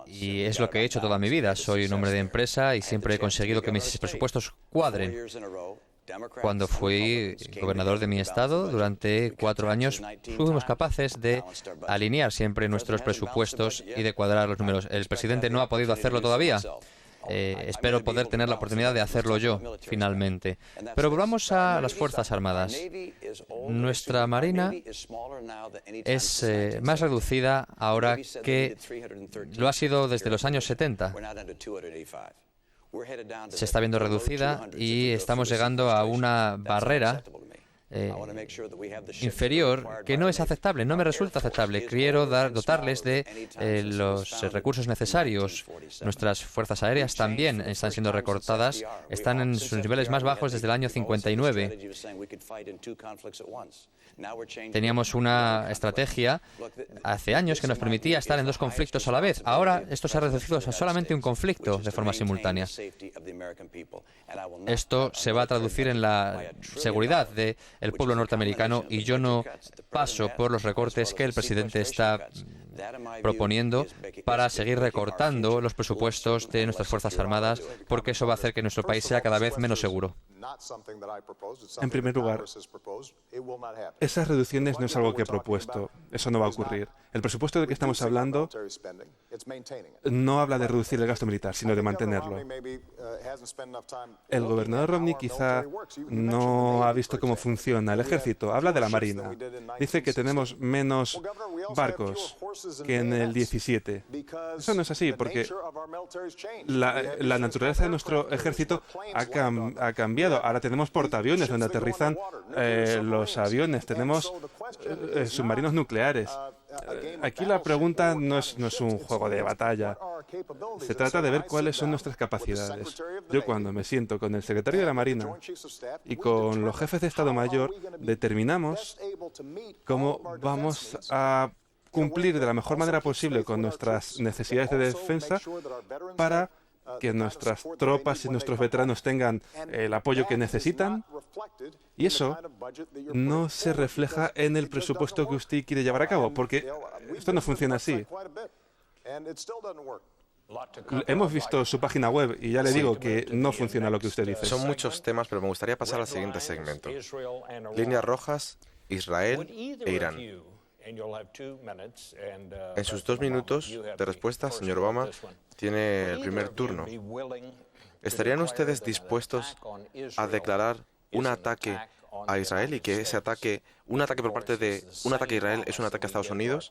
y es lo que he hecho toda mi vida. Soy un hombre de empresa y siempre he conseguido que mis presupuestos cuadren. Cuando fui gobernador de mi estado, durante 4 años, fuimos capaces de alinear siempre nuestros presupuestos y de cuadrar los números. El presidente no ha podido hacerlo todavía. Espero poder tener la oportunidad de hacerlo yo, finalmente. Pero volvamos a las Fuerzas Armadas. Nuestra Marina es más reducida ahora que lo ha sido desde los años 70. Se está viendo reducida y estamos llegando a una barrera inferior que no es aceptable, no me resulta aceptable. Quiero dotarles de los recursos necesarios. Nuestras fuerzas aéreas también están siendo recortadas, están en sus niveles más bajos desde el año 59. Teníamos una estrategia hace años que nos permitía estar en 2 conflictos a la vez. Ahora esto se ha reducido a solamente un conflicto de forma simultánea. Esto se va a traducir en la seguridad del pueblo norteamericano y yo no paso por los recortes que el presidente está proponiendo para seguir recortando los presupuestos de nuestras Fuerzas Armadas, porque eso va a hacer que nuestro país sea cada vez menos seguro. En primer lugar, esas reducciones no es algo que he propuesto. Eso no va a ocurrir. El presupuesto del que estamos hablando no habla de reducir el gasto militar, sino de mantenerlo. El gobernador Romney quizá no ha visto cómo funciona el ejército. Habla de la Marina. Dice que tenemos menos barcos que en el 17. Eso no es así, porque la naturaleza de nuestro ejército ha cambiado. Ahora tenemos portaaviones donde aterrizan los aviones. Tenemos submarinos nucleares. Aquí la pregunta no es un juego de batalla. Se trata de ver cuáles son nuestras capacidades. Yo, cuando me siento con el secretario de la Marina y con los jefes de Estado Mayor, determinamos cómo vamos a cumplir de la mejor manera posible con nuestras necesidades de defensa para que nuestras tropas y nuestros veteranos tengan el apoyo que necesitan, y eso no se refleja en el presupuesto que usted quiere llevar a cabo, porque esto no funciona así. Hemos visto su página web y ya le digo que no funciona lo que usted dice. Son muchos temas, pero me gustaría pasar al siguiente segmento. Líneas rojas, Israel e Irán. En sus 2 minutos de respuesta, señor Obama, tiene el primer turno. ¿Estarían ustedes dispuestos a declarar un ataque a Israel y que ese ataque, un ataque a Israel es un ataque a Estados Unidos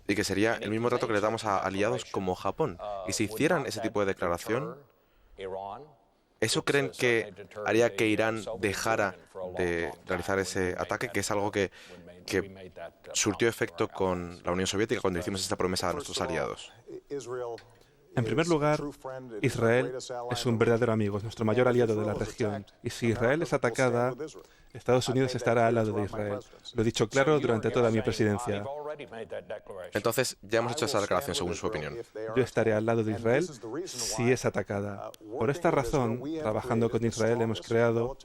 y que sería el mismo trato que le damos a aliados como Japón? Y si hicieran ese tipo de declaración, ¿eso creen que haría que Irán dejara de realizar ese ataque, que es algo que surtió efecto con la Unión Soviética cuando hicimos esta promesa a nuestros aliados? En primer lugar, Israel es un verdadero amigo, es nuestro mayor aliado de la región. Y si Israel es atacada, Estados Unidos estará al lado de Israel. Lo he dicho claro durante toda mi presidencia. Entonces, ya hemos hecho esa declaración según su opinión. Yo estaré al lado de Israel si es atacada. Por esta razón, trabajando con Israel, hemos creado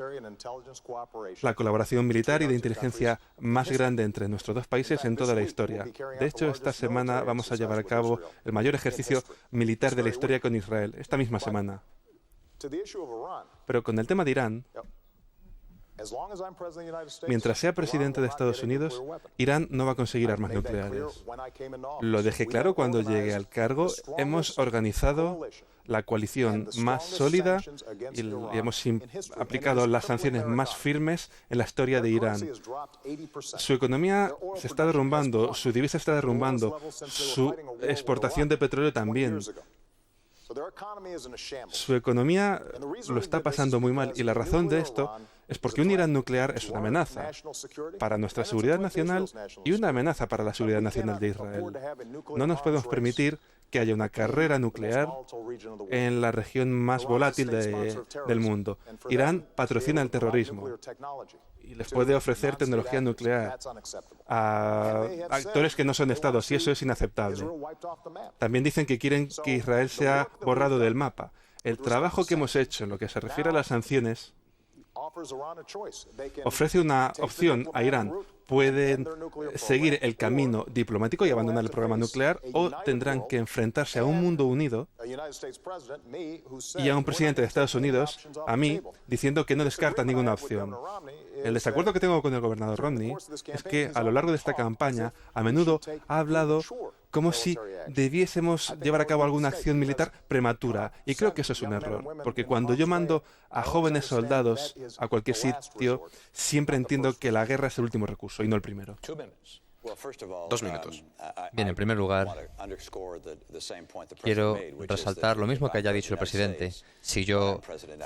la colaboración militar y de inteligencia más grande entre nuestros dos países en toda la historia. De hecho, esta semana vamos a llevar a cabo el mayor ejercicio militar de la historia con Israel, esta misma semana. Pero con el tema de Irán, mientras sea presidente de Estados Unidos, Irán no va a conseguir armas nucleares. Lo dejé claro cuando llegué al cargo. Hemos organizado la coalición más sólida y hemos aplicado las sanciones más firmes en la historia de Irán. Su economía se está derrumbando, su divisa está derrumbando, su exportación de petróleo también. Su economía lo está pasando muy mal y la razón de esto es porque un Irán nuclear es una amenaza para nuestra seguridad nacional y una amenaza para la seguridad nacional de Israel. No nos podemos permitir que haya una carrera nuclear en la región más volátil del mundo. Irán patrocina el terrorismo y les puede ofrecer tecnología nuclear a actores que no son estados, y eso es inaceptable. También dicen que quieren que Israel sea borrado del mapa. El trabajo que hemos hecho en lo que se refiere a las sanciones ofrece una opción a Irán. Pueden seguir el camino diplomático y abandonar el programa nuclear, o tendrán que enfrentarse a un mundo unido y a un presidente de Estados Unidos, a mí, diciendo que no descarta ninguna opción. El desacuerdo que tengo con el gobernador Romney es que a lo largo de esta campaña a menudo ha hablado como si debiésemos llevar a cabo alguna acción militar prematura. Y creo que eso es un error, porque cuando yo mando a jóvenes soldados a cualquier sitio, siempre entiendo que la guerra es el último recurso y no el primero. 2 minutos. Bien, en primer lugar, quiero resaltar lo mismo que haya dicho el presidente. Si yo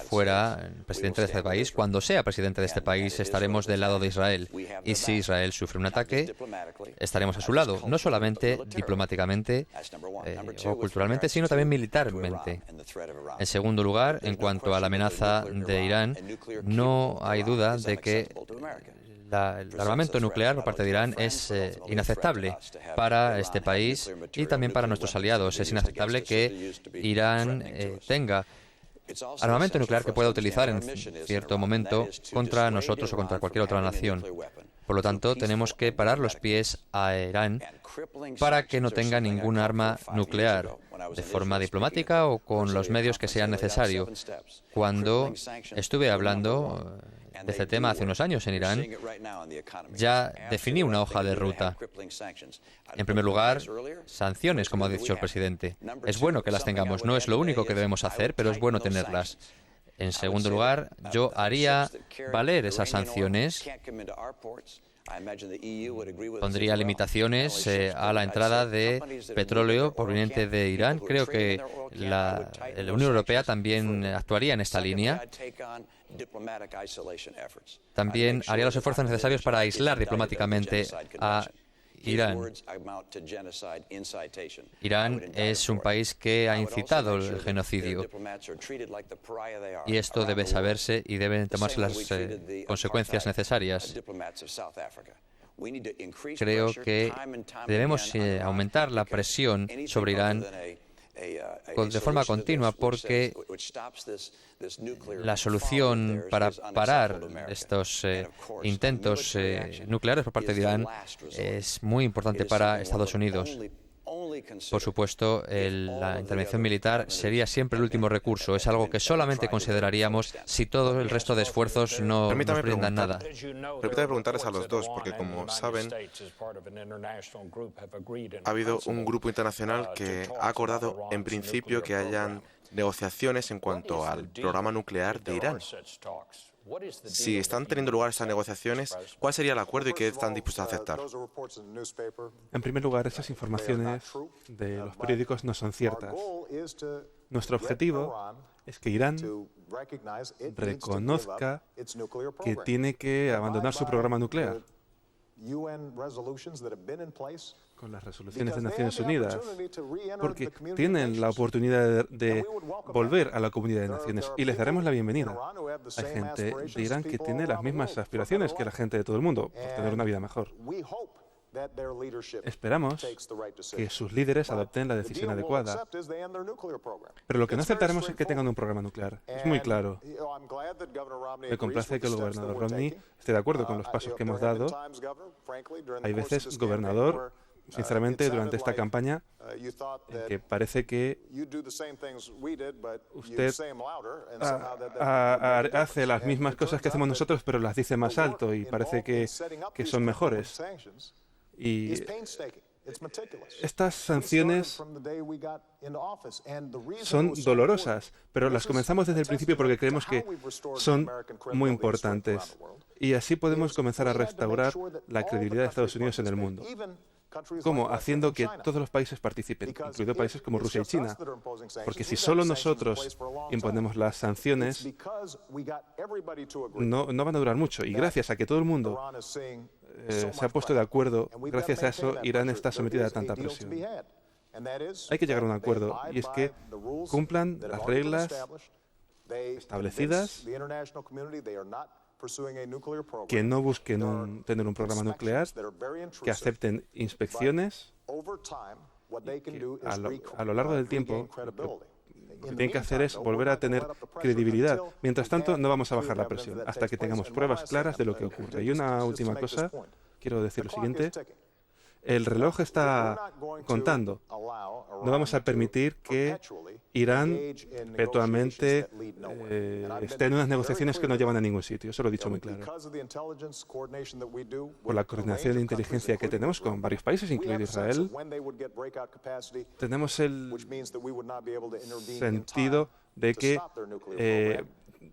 fuera presidente de este país, cuando sea presidente de este país, estaremos del lado de Israel. Y si Israel sufre un ataque, estaremos a su lado, no solamente diplomáticamente o culturalmente, sino también militarmente. En segundo lugar, en cuanto a la amenaza de Irán, no hay duda de que el armamento nuclear por parte de Irán es inaceptable para este país y también para nuestros aliados. Es inaceptable que Irán tenga armamento nuclear que pueda utilizar en cierto momento contra nosotros o contra cualquier otra nación. Por lo tanto, tenemos que parar los pies a Irán para que no tenga ningún arma nuclear, de forma diplomática o con los medios que sean necesarios. Cuando estuve hablando de este tema hace unos años en Irán, ya definí una hoja de ruta. En primer lugar, sanciones, como ha dicho el presidente. Es bueno que las tengamos, no es lo único que debemos hacer, pero es bueno tenerlas. En segundo lugar, yo haría valer esas sanciones. Pondría limitaciones a la entrada de petróleo proveniente de Irán. Creo que la Unión Europea también actuaría en esta línea. También haría los esfuerzos necesarios para aislar diplomáticamente a Irán. Irán es un país que ha incitado el genocidio y esto debe saberse y deben tomarse las consecuencias necesarias. Creo que debemos aumentar la presión sobre Irán de forma continua, porque la solución para parar estos intentos nucleares por parte de Irán es muy importante para Estados Unidos. Por supuesto, la intervención militar sería siempre el último recurso. Es algo que solamente consideraríamos si todo el resto de esfuerzos no nos brindan nada. Permítame preguntarles a los dos, porque como saben, ha habido un grupo internacional que ha acordado en principio que hayan negociaciones en cuanto al programa nuclear de Irán. Si están teniendo lugar estas negociaciones, ¿cuál sería el acuerdo y qué están dispuestos a aceptar? En primer lugar, estas informaciones de los periódicos no son ciertas. Nuestro objetivo es que Irán reconozca que tiene que abandonar su programa nuclear. con las resoluciones de Naciones Unidas, porque tienen la oportunidad de volver a la comunidad de naciones y les daremos la bienvenida. Hay gente de Irán que tiene las mismas aspiraciones que la gente de todo el mundo, por tener una vida mejor. Esperamos que sus líderes adopten la decisión adecuada. Pero lo que no aceptaremos es que tengan un programa nuclear. Es muy claro. Me complace que el gobernador Romney esté de acuerdo con los pasos que hemos dado. Hay veces, gobernador, sinceramente, durante esta campaña, que parece que usted hace las mismas cosas que hacemos nosotros, pero las dice más alto y parece que son mejores. Y estas sanciones son dolorosas, pero las comenzamos desde el principio porque creemos que son muy importantes. Y así podemos comenzar a restaurar la credibilidad de Estados Unidos en el mundo. ¿Cómo? Haciendo que todos los países participen, incluidos países como Rusia y China. Porque si solo nosotros imponemos las sanciones, no van a durar mucho. Y gracias a que todo el mundo se ha puesto de acuerdo, gracias a eso Irán está sometida a tanta presión. Hay que llegar a un acuerdo, y es que cumplan las reglas establecidas, que no busquen tener un programa nuclear, que acepten inspecciones, que a lo largo del tiempo lo que tienen que hacer es volver a tener credibilidad. Mientras tanto, no vamos a bajar la presión hasta que tengamos pruebas claras de lo que ocurre. Y una última cosa, quiero decir lo siguiente. El reloj está contando. No vamos a permitir que Irán perpetuamente esté en unas negociaciones que no llevan a ningún sitio. Eso lo he dicho muy claro. Por la coordinación de inteligencia que tenemos con varios países, incluido Israel, tenemos el sentido de que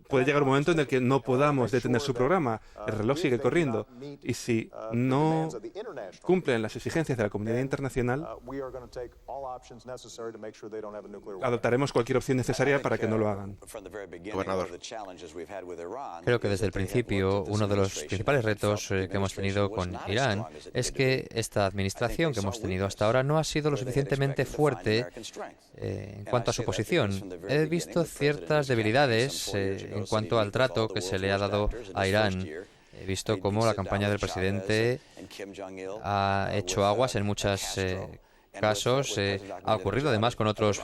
puede llegar un momento en el que no podamos detener su programa. El reloj sigue corriendo. Y si no cumplen las exigencias de la comunidad internacional, adoptaremos cualquier opción necesaria para que no lo hagan. Gobernador. Creo que desde el principio uno de los principales retos que hemos tenido con Irán es que esta administración que hemos tenido hasta ahora no ha sido lo suficientemente fuerte en cuanto a su posición. He visto ciertas debilidades en cuanto al trato que se le ha dado a Irán. He visto cómo la campaña del presidente ha hecho aguas en muchos casos. Ha ocurrido además con otros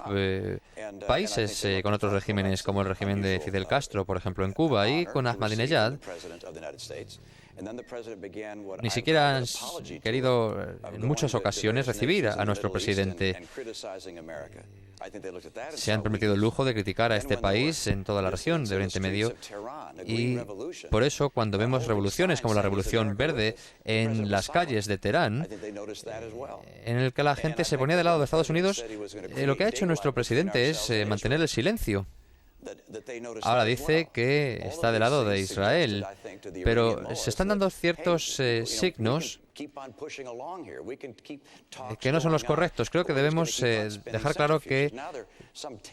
países, con otros regímenes como el régimen de Fidel Castro, por ejemplo, en Cuba, y con Ahmadinejad. Ni siquiera han querido en muchas ocasiones recibir a nuestro presidente. Se han permitido el lujo de criticar a este país en toda la región de Oriente Medio, y por eso cuando vemos revoluciones como la Revolución Verde en las calles de Teherán, en el que la gente se ponía del lado de Estados Unidos, lo que ha hecho nuestro presidente es mantener el silencio. Ahora dice que está del lado de Israel, pero se están dando ciertos signos que no son los correctos. Creo que debemos dejar claro que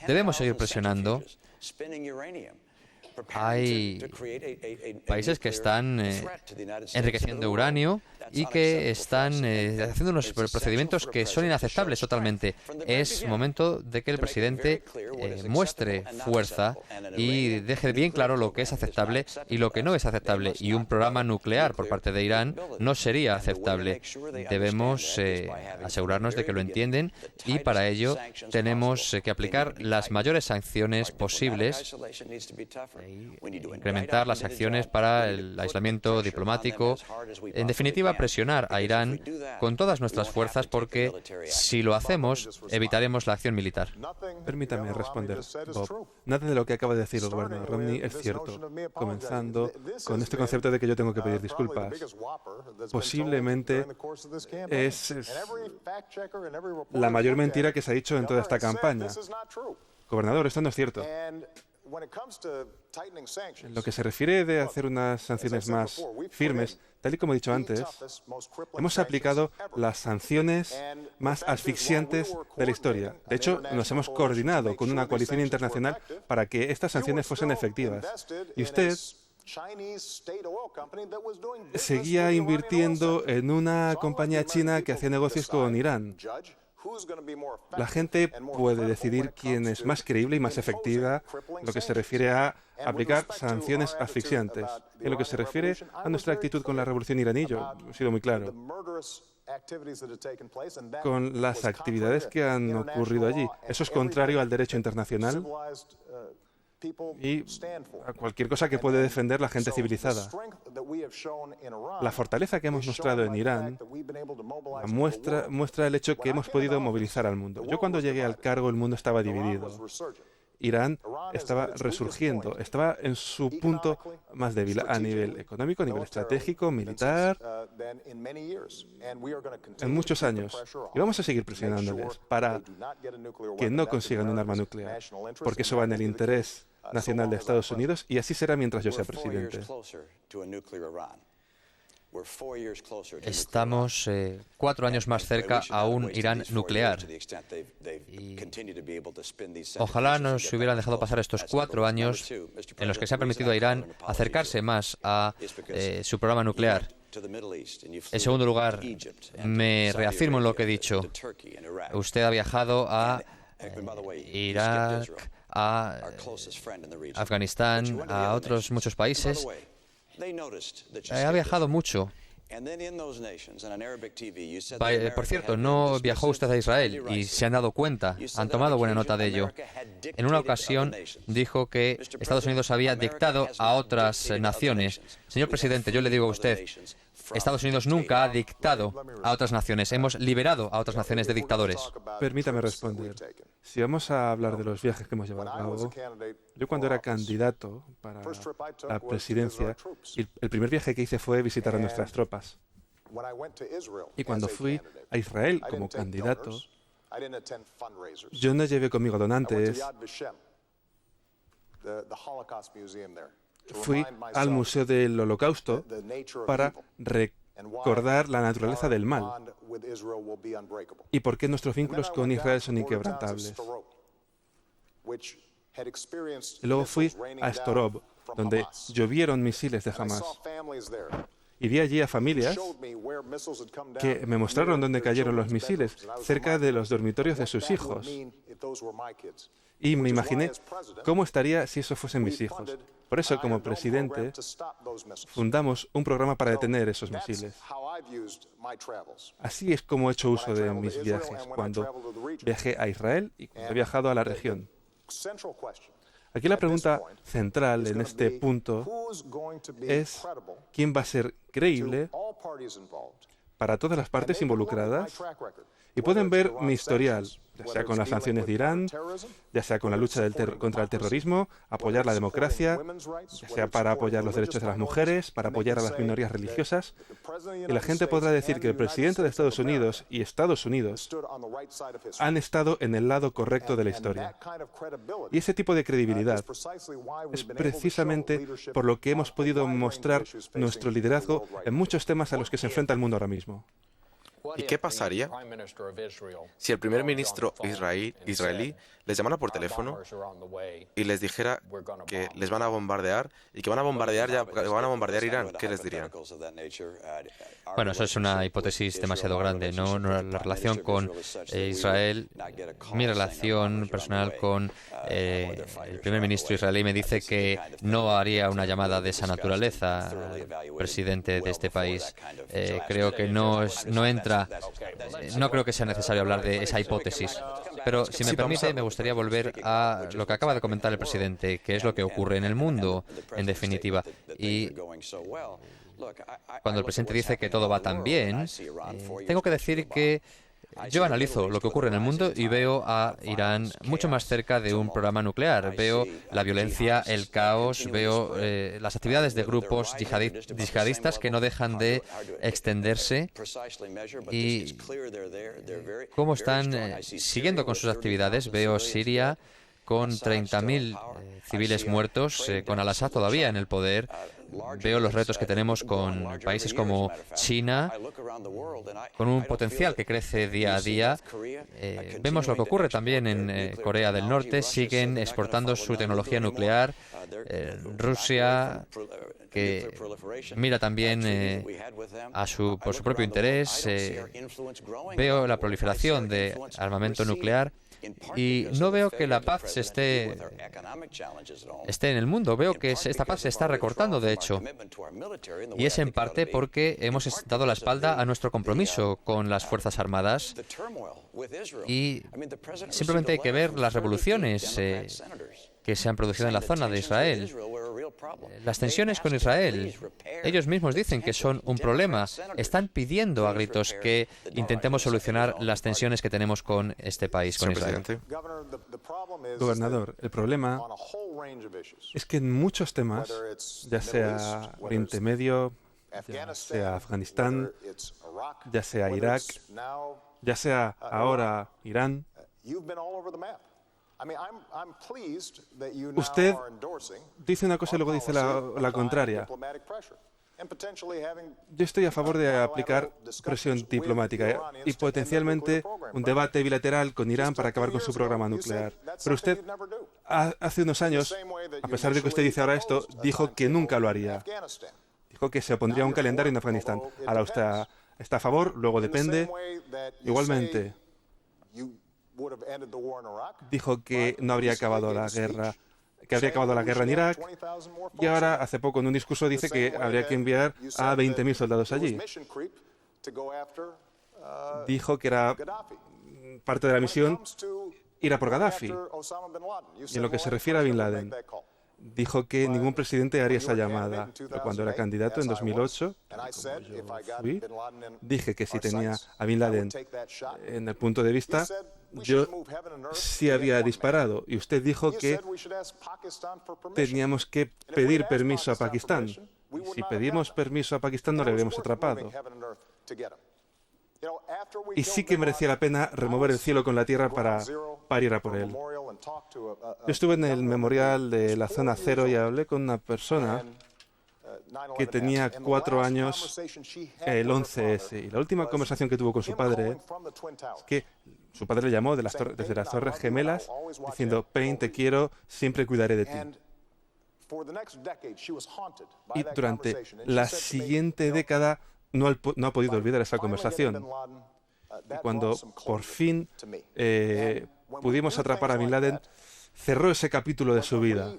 debemos seguir presionando. Hay países que están enriqueciendo uranio y que están haciendo unos procedimientos que son inaceptables totalmente. Es momento de que el presidente muestre fuerza y deje bien claro lo que es aceptable y lo que no es aceptable. Y un programa nuclear por parte de Irán no sería aceptable. Debemos asegurarnos de que lo entienden, y para ello tenemos que aplicar las mayores sanciones posibles, incrementar las acciones para el aislamiento diplomático, en definitiva presionar a Irán con todas nuestras fuerzas, porque si lo hacemos evitaremos la acción militar. Permítame responder, Bob. Nada de lo que acaba de decir el gobernador Romney es cierto, comenzando con este concepto de que yo tengo que pedir disculpas. Posiblemente es la mayor mentira que se ha dicho en toda esta campaña. Gobernador, esto no es cierto. En lo que se refiere de hacer unas sanciones más firmes, tal y como he dicho antes, hemos aplicado las sanciones más asfixiantes de la historia. De hecho, nos hemos coordinado con una coalición internacional para que estas sanciones fuesen efectivas. Y usted seguía invirtiendo en una compañía china que hacía negocios con Irán. La gente puede decidir quién es más creíble y más efectiva en lo que se refiere a aplicar sanciones asfixiantes. En lo que se refiere a nuestra actitud con la revolución iraní, yo he sido muy claro. Con las actividades que han ocurrido allí. Eso es contrario al derecho internacional y a cualquier cosa que puede defender la gente civilizada. La fortaleza que hemos mostrado en Irán muestra el hecho que hemos podido movilizar al mundo. Yo cuando llegué al cargo, el mundo estaba dividido. Irán estaba resurgiendo, estaba en su punto más débil a nivel económico, a nivel estratégico, militar, en muchos años. Y vamos a seguir presionándoles para que no consigan un arma nuclear, porque eso va en el interés nacional de Estados Unidos y así será mientras yo sea presidente. Estamos 4 años más cerca a un Irán nuclear. Y ojalá nos hubieran dejado pasar estos 4 años en los que se ha permitido a Irán acercarse más a su programa nuclear. En segundo lugar, me reafirmo en lo que he dicho. Usted ha viajado a Irak, a Afganistán, a otros muchos países. Ha viajado mucho. Por cierto, no viajó usted a Israel y se han dado cuenta, han tomado buena nota de ello. En una ocasión dijo que Estados Unidos había dictado a otras naciones. Señor presidente, yo le digo a usted, Estados Unidos nunca ha dictado a otras naciones. Hemos liberado a otras naciones de dictadores. Permítame responder. Si vamos a hablar de los viajes que hemos llevado a cabo, yo cuando era candidato para la presidencia, el primer viaje que hice fue visitar a nuestras tropas. Y cuando fui a Israel como candidato, yo no llevé conmigo donantes. Fui al Museo del Holocausto para recordar la naturaleza del mal y por qué nuestros vínculos con Israel son inquebrantables. Y luego fui a Sderot, donde llovieron misiles de Hamas. Y vi allí a familias que me mostraron dónde cayeron los misiles, cerca de los dormitorios de sus hijos. Y me imaginé cómo estaría si eso fuesen mis hijos. Por eso, como presidente, fundamos un programa para detener esos misiles. Así es como he hecho uso de mis viajes, cuando viajé a Israel y cuando he viajado a la región. Aquí la pregunta central en este punto es quién va a ser creíble para todas las partes involucradas. Y pueden ver mi historial, ya sea con las sanciones de Irán, ya sea con la lucha contra el terrorismo, apoyar la democracia, ya sea para apoyar los derechos de las mujeres, para apoyar a las minorías religiosas. Y la gente podrá decir que el presidente de Estados Unidos y Estados Unidos han estado en el lado correcto de la historia. Y ese tipo de credibilidad es precisamente por lo que hemos podido mostrar nuestro liderazgo en muchos temas a los que se enfrenta el mundo ahora mismo. ¿Y qué pasaría si el primer ministro israelí les llamara por teléfono y les dijera que les van a bombardear y que van a bombardear Irán? ¿Qué les dirían? Bueno, eso es una hipótesis demasiado grande, ¿no? La relación con Israel, mi relación personal con el primer ministro israelí me dice que no haría una llamada de esa naturaleza al presidente de este país. Creo que no entra, no creo que sea necesario hablar de esa hipótesis. Pero si me permite, me gustaría volver a lo que acaba de comentar el presidente, que es lo que ocurre en el mundo, en definitiva. Y cuando el presidente dice que todo va tan bien, tengo que decir que yo analizo lo que ocurre en el mundo y veo a Irán mucho más cerca de un programa nuclear. Veo la violencia, el caos, veo las actividades de grupos yihadistas que no dejan de extenderse y cómo están siguiendo con sus actividades. Veo Siria con 30.000 civiles muertos, con Al-Assad todavía en el poder. veo los retos que tenemos con países como China, con un potencial que crece día a día. Vemos lo que ocurre también en Corea del Norte. Siguen exportando su tecnología nuclear. Rusia, que mira también por su propio interés. Veo la proliferación de armamento nuclear. Y no veo que la paz esté en el mundo. Veo que esta paz se está recortando, de hecho. Y es en parte porque hemos dado la espalda a nuestro compromiso con las Fuerzas Armadas. Y simplemente hay que ver las revoluciones que se han producido en la zona de Israel. Las tensiones con Israel, ellos mismos dicen que son un problema. Están pidiendo a gritos que intentemos solucionar las tensiones que tenemos con este país, con Israel. Gobernador, el problema es que en muchos temas, ya sea Oriente Medio, ya sea Afganistán, ya sea Irak, ya sea ahora Irán, usted dice una cosa y luego dice la contraria. Yo estoy a favor de aplicar presión diplomática y potencialmente un debate bilateral con Irán para acabar con su programa nuclear. Pero usted, hace unos años, a pesar de que usted dice ahora esto, dijo que nunca lo haría. Dijo que se opondría a un calendario en Afganistán. Ahora usted está a favor, luego depende. Igualmente, dijo que no habría acabado la guerra, que habría acabado la guerra en Irak, y ahora, hace poco, en un discurso dice que habría que enviar a 20.000 soldados allí. Dijo que era parte de la misión ir a por Gaddafi. Y en lo que se refiere a Bin Laden, dijo que ningún presidente haría esa llamada. Pero cuando era candidato en 2008, dije que si tenía a Bin Laden en el punto de vista, yo sí había disparado. Y usted dijo que teníamos que pedir permiso a Pakistán. Y si pedimos permiso a Pakistán, no le habríamos atrapado. Y sí que merecía la pena remover el cielo con la tierra para ir a por él. Yo estuve en el memorial de la zona cero y hablé con una persona que tenía 4 años el 11S. Y la última conversación que tuvo con su padre es que su padre le llamó desde las Torres Gemelas diciendo: Payne, te quiero, siempre cuidaré de ti. Y durante la siguiente década no ha podido olvidar esa conversación. Y cuando por fin pudimos atrapar a Bin Laden, cerró ese capítulo de su vida.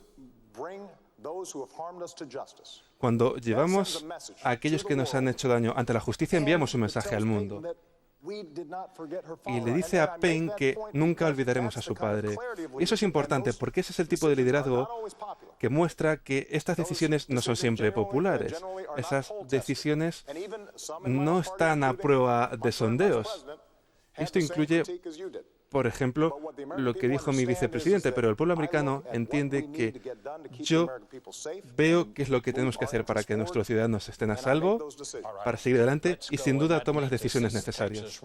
Cuando llevamos a aquellos que nos han hecho daño ante la justicia, enviamos un mensaje al mundo. Y le dice a Payne que nunca olvidaremos a su padre. Y eso es importante porque ese es el tipo de liderazgo que muestra que estas decisiones no son siempre populares. Esas decisiones no están a prueba de sondeos. Esto incluye, por ejemplo, lo que dijo mi vicepresidente, pero el pueblo americano entiende que yo veo qué es lo que tenemos que hacer para que nuestros ciudadanos estén a salvo, para seguir adelante y sin duda tomo las decisiones necesarias.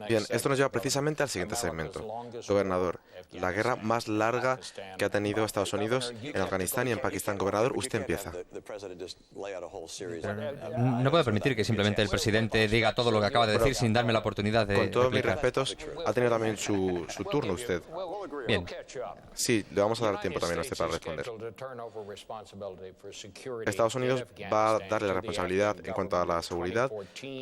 Bien, esto nos lleva precisamente al siguiente segmento. Gobernador, la guerra más larga que ha tenido Estados Unidos en Afganistán y en Pakistán. Gobernador, usted empieza. No puedo permitir que simplemente el presidente diga todo lo que acaba de decir sin darme la oportunidad de Con todos mis replicar. respetos, ha tenido también su turno usted. Bien. Sí, le vamos a dar tiempo también a usted para responder. Estados Unidos va a darle la responsabilidad en cuanto a la seguridad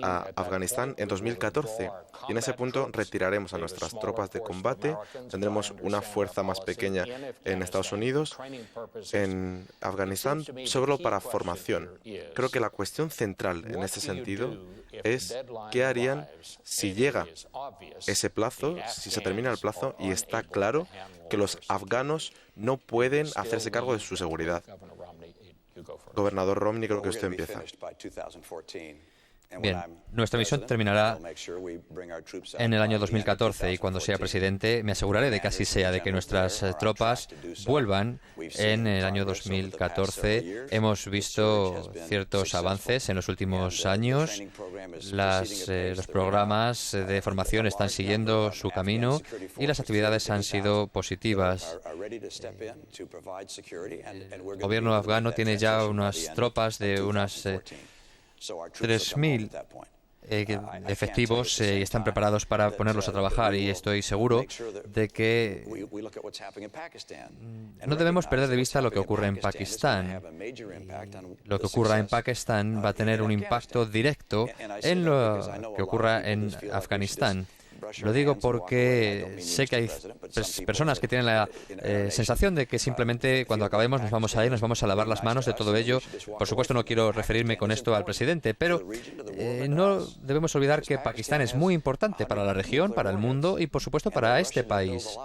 a Afganistán en 2014 y en ese punto retiraremos a nuestras tropas de combate, tendremos una fuerza más pequeña en Estados Unidos, en Afganistán, solo para formación. Creo que la cuestión central en este sentido es qué harían si llega ese plazo, si se termina el plazo y está claro que los afganos no pueden hacerse cargo de su seguridad. Gobernador Romney, creo que usted empieza. Bien, nuestra misión terminará en el año 2014 y cuando sea presidente me aseguraré de que así sea, de que nuestras tropas vuelvan en el año 2014. Hemos visto ciertos avances en los últimos años. Los programas de formación están siguiendo su camino y las actividades han sido positivas. El gobierno afgano tiene ya unas tropas de unas 3.000 efectivos y están preparados para ponerlos a trabajar, y estoy seguro de que no debemos perder de vista lo que ocurre en Pakistán. Lo que ocurra en Pakistán va a tener un impacto directo en lo que ocurra en Afganistán. Lo digo porque sé que hay personas que tienen la sensación de que simplemente cuando acabemos nos vamos a ir, nos vamos a lavar las manos de todo ello. Por supuesto, no quiero referirme con esto al presidente, pero no debemos olvidar que Pakistán es muy importante para la región, para el mundo y, por supuesto, para este país.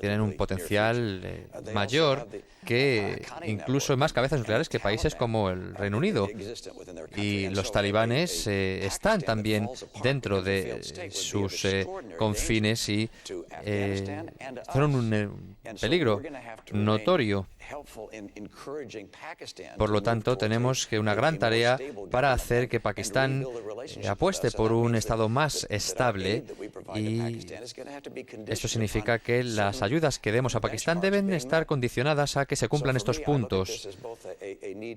Tienen un potencial mayor que incluso más cabezas nucleares que países como el Reino Unido. Y los talibanes están también dentro de sus confines y son un peligro notorio. Por lo tanto, tenemos una gran tarea para hacer que Pakistán apueste por un Estado más estable, y esto significa que las ayudas que demos a Pakistán deben estar condicionadas a que se cumplan estos puntos.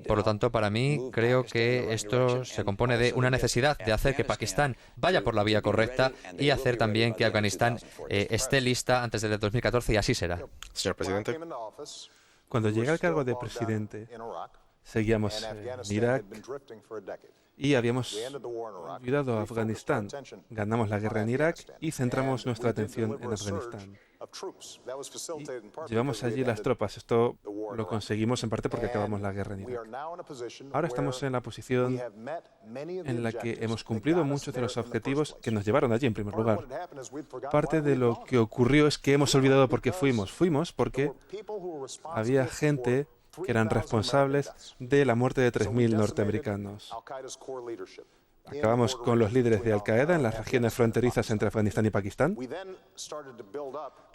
Por lo tanto, para mí, creo que esto se compone de una necesidad de hacer que Pakistán vaya por la vía correcta y hacer también que Afganistán esté lista antes del 2014, y así será. Señor presidente. Cuando llegué al cargo de presidente, seguíamos en Irak y habíamos ayudado a Afganistán. Ganamos la guerra en Irak y centramos nuestra atención en Afganistán. Y llevamos allí las tropas. Esto lo conseguimos en parte porque acabamos la guerra en Irak. Ahora estamos en la posición en la que hemos cumplido muchos de los objetivos que nos llevaron allí en primer lugar. Parte de lo que ocurrió es que hemos olvidado por qué fuimos. Fuimos porque había gente que eran responsables de la muerte de 3.000 norteamericanos. Acabamos con los líderes de Al-Qaeda en las regiones fronterizas entre Afganistán y Pakistán.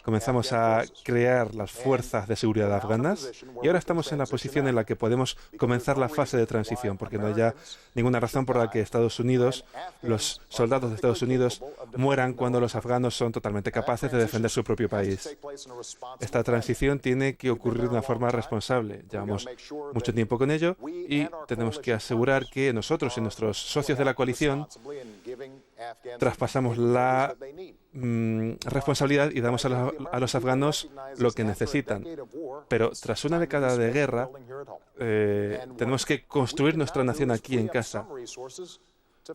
Comenzamos a crear las fuerzas de seguridad afganas y ahora estamos en la posición en la que podemos comenzar la fase de transición, porque no haya ninguna razón por la que Estados Unidos, los soldados de Estados Unidos, mueran cuando los afganos son totalmente capaces de defender su propio país. Esta transición tiene que ocurrir de una forma responsable. Llevamos mucho tiempo con ello y tenemos que asegurar que nosotros y nuestros socios de la coalición traspasamos la responsabilidad y damos a los afganos lo que necesitan. Pero tras una década de guerra, tenemos que construir nuestra nación aquí en casa.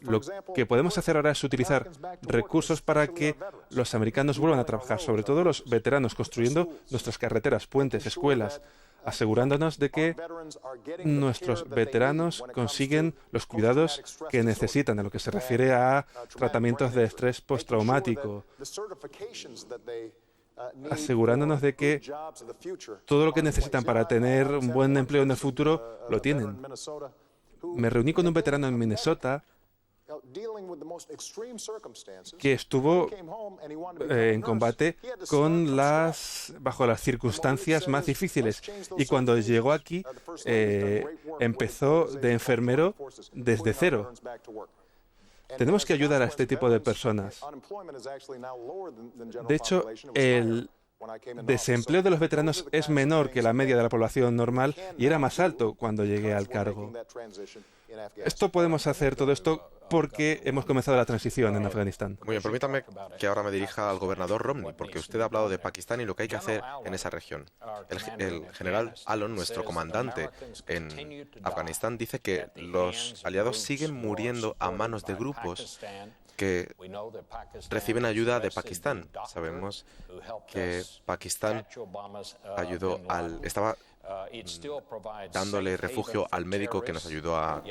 Lo que podemos hacer ahora es utilizar recursos para que los americanos vuelvan a trabajar, sobre todo los veteranos, construyendo nuestras carreteras, puentes, escuelas, asegurándonos de que nuestros veteranos consiguen los cuidados que necesitan en lo que se refiere a tratamientos de estrés postraumático, asegurándonos de que todo lo que necesitan para tener un buen empleo en el futuro lo tienen. Me reuní con un veterano en Minnesota que estuvo en combate bajo las circunstancias más difíciles, y cuando llegó aquí empezó de enfermero desde cero. Tenemos que ayudar a este tipo de personas. De hecho, el desempleo de los veteranos es menor que la media de la población normal y era más alto cuando llegué al cargo. Podemos hacer todo esto porque hemos comenzado la transición en Afganistán. Muy bien, permítame que ahora me dirija al gobernador Romney, porque usted ha hablado de Pakistán y lo que hay que hacer en esa región. El general Alon, nuestro comandante en Afganistán, dice que los aliados siguen muriendo a manos de grupos que reciben ayuda de Pakistán. Sabemos que Pakistán estaba dándole refugio al médico que nos ayudó a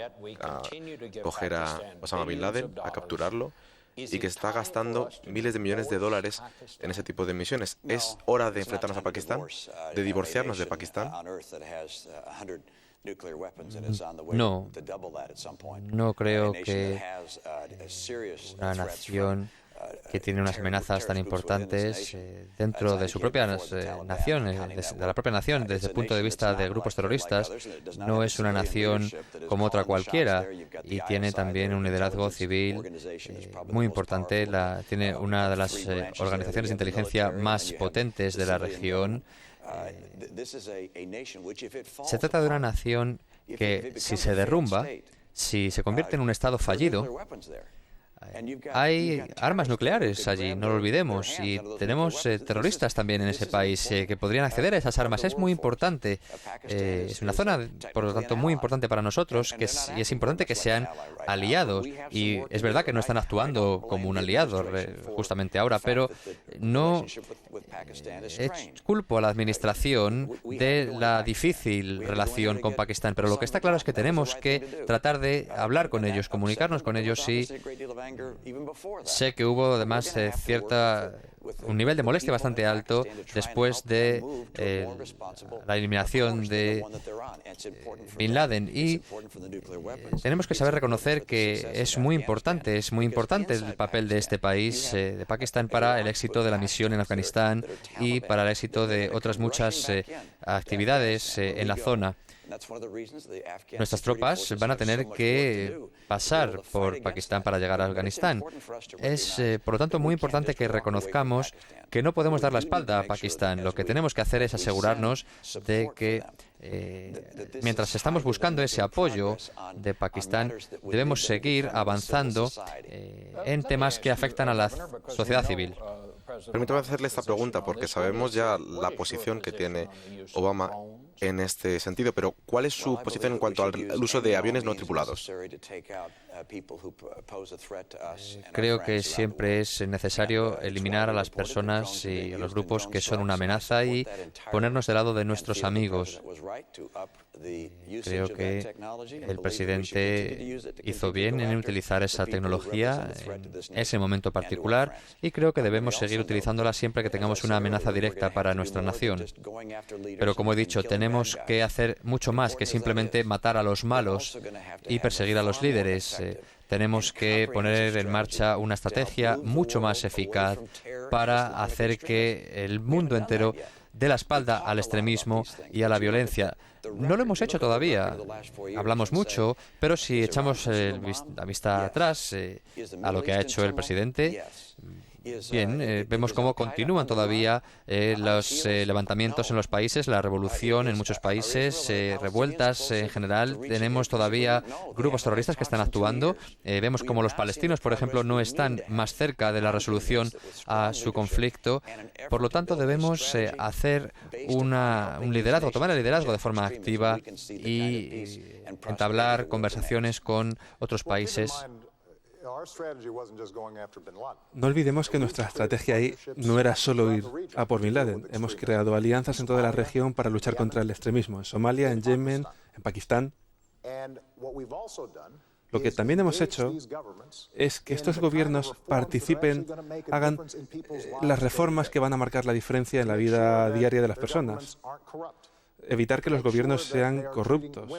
coger a Osama Bin Laden, a capturarlo, y que está gastando miles de millones de dólares en ese tipo de misiones. ¿Es hora de enfrentarnos a Pakistán? ¿De divorciarnos de Pakistán? No creo que una nación que tiene unas amenazas tan importantes dentro de su propia nación, de la propia nación, desde el punto de vista de grupos terroristas, no es una nación como otra cualquiera y tiene también un liderazgo civil muy importante. Tiene una de las organizaciones de inteligencia más potentes de la región. Se trata de una nación que, si se derrumba, si se convierte en un Estado fallido, hay armas nucleares allí, no lo olvidemos, y tenemos terroristas también en ese país que podrían acceder a esas armas. Es muy importante, es una zona, por lo tanto, muy importante para nosotros, y es importante que sean aliados. Y es verdad que no están actuando como un aliado justamente ahora, pero no culpo a la administración de la difícil relación con Pakistán. Pero lo que está claro es que tenemos que tratar de hablar con ellos, comunicarnos con ellos, y sé que hubo además un nivel de molestia bastante alto después de la eliminación de Bin Laden, y tenemos que saber reconocer que es muy importante el papel de este país, de Pakistán, para el éxito de la misión en Afganistán y para el éxito de otras muchas actividades en la zona. Nuestras tropas van a tener que pasar por Pakistán para llegar a Afganistán. Es, por lo tanto, muy importante que reconozcamos que no podemos dar la espalda a Pakistán. Lo que tenemos que hacer es asegurarnos de que, mientras estamos buscando ese apoyo de Pakistán, debemos seguir avanzando en temas que afectan a la sociedad civil. Permítame hacerle esta pregunta porque sabemos ya la posición que tiene Obama en este sentido, pero ¿cuál es su posición en cuanto al uso de aviones no tripulados? Creo que siempre es necesario eliminar a las personas y a los grupos que son una amenaza y ponernos del lado de nuestros amigos. Creo que el presidente hizo bien en utilizar esa tecnología en ese momento particular, y creo que debemos seguir utilizándola siempre que tengamos una amenaza directa para nuestra nación. Pero, como he dicho, tenemos que hacer mucho más que simplemente matar a los malos y perseguir a los líderes. Tenemos que poner en marcha una estrategia mucho más eficaz para hacer que el mundo entero dé la espalda al extremismo y a la violencia. No lo hemos hecho todavía. Hablamos mucho, pero si echamos la vista atrás a lo que ha hecho el presidente, bien, vemos cómo continúan todavía los levantamientos en los países, la revolución en muchos países, revueltas en general. Tenemos todavía grupos terroristas que están actuando. Vemos como los palestinos, por ejemplo, no están más cerca de la resolución a su conflicto. Por lo tanto, debemos hacer un liderazgo, tomar el liderazgo de forma activa y entablar conversaciones con otros países. No olvidemos que nuestra estrategia ahí no era solo ir a por Bin Laden. Hemos creado alianzas en toda la región para luchar contra el extremismo, en Somalia, en Yemen, en Pakistán. Lo que también hemos hecho es que estos gobiernos participen, hagan las reformas que van a marcar la diferencia en la vida diaria de las personas. Evitar que los gobiernos sean corruptos,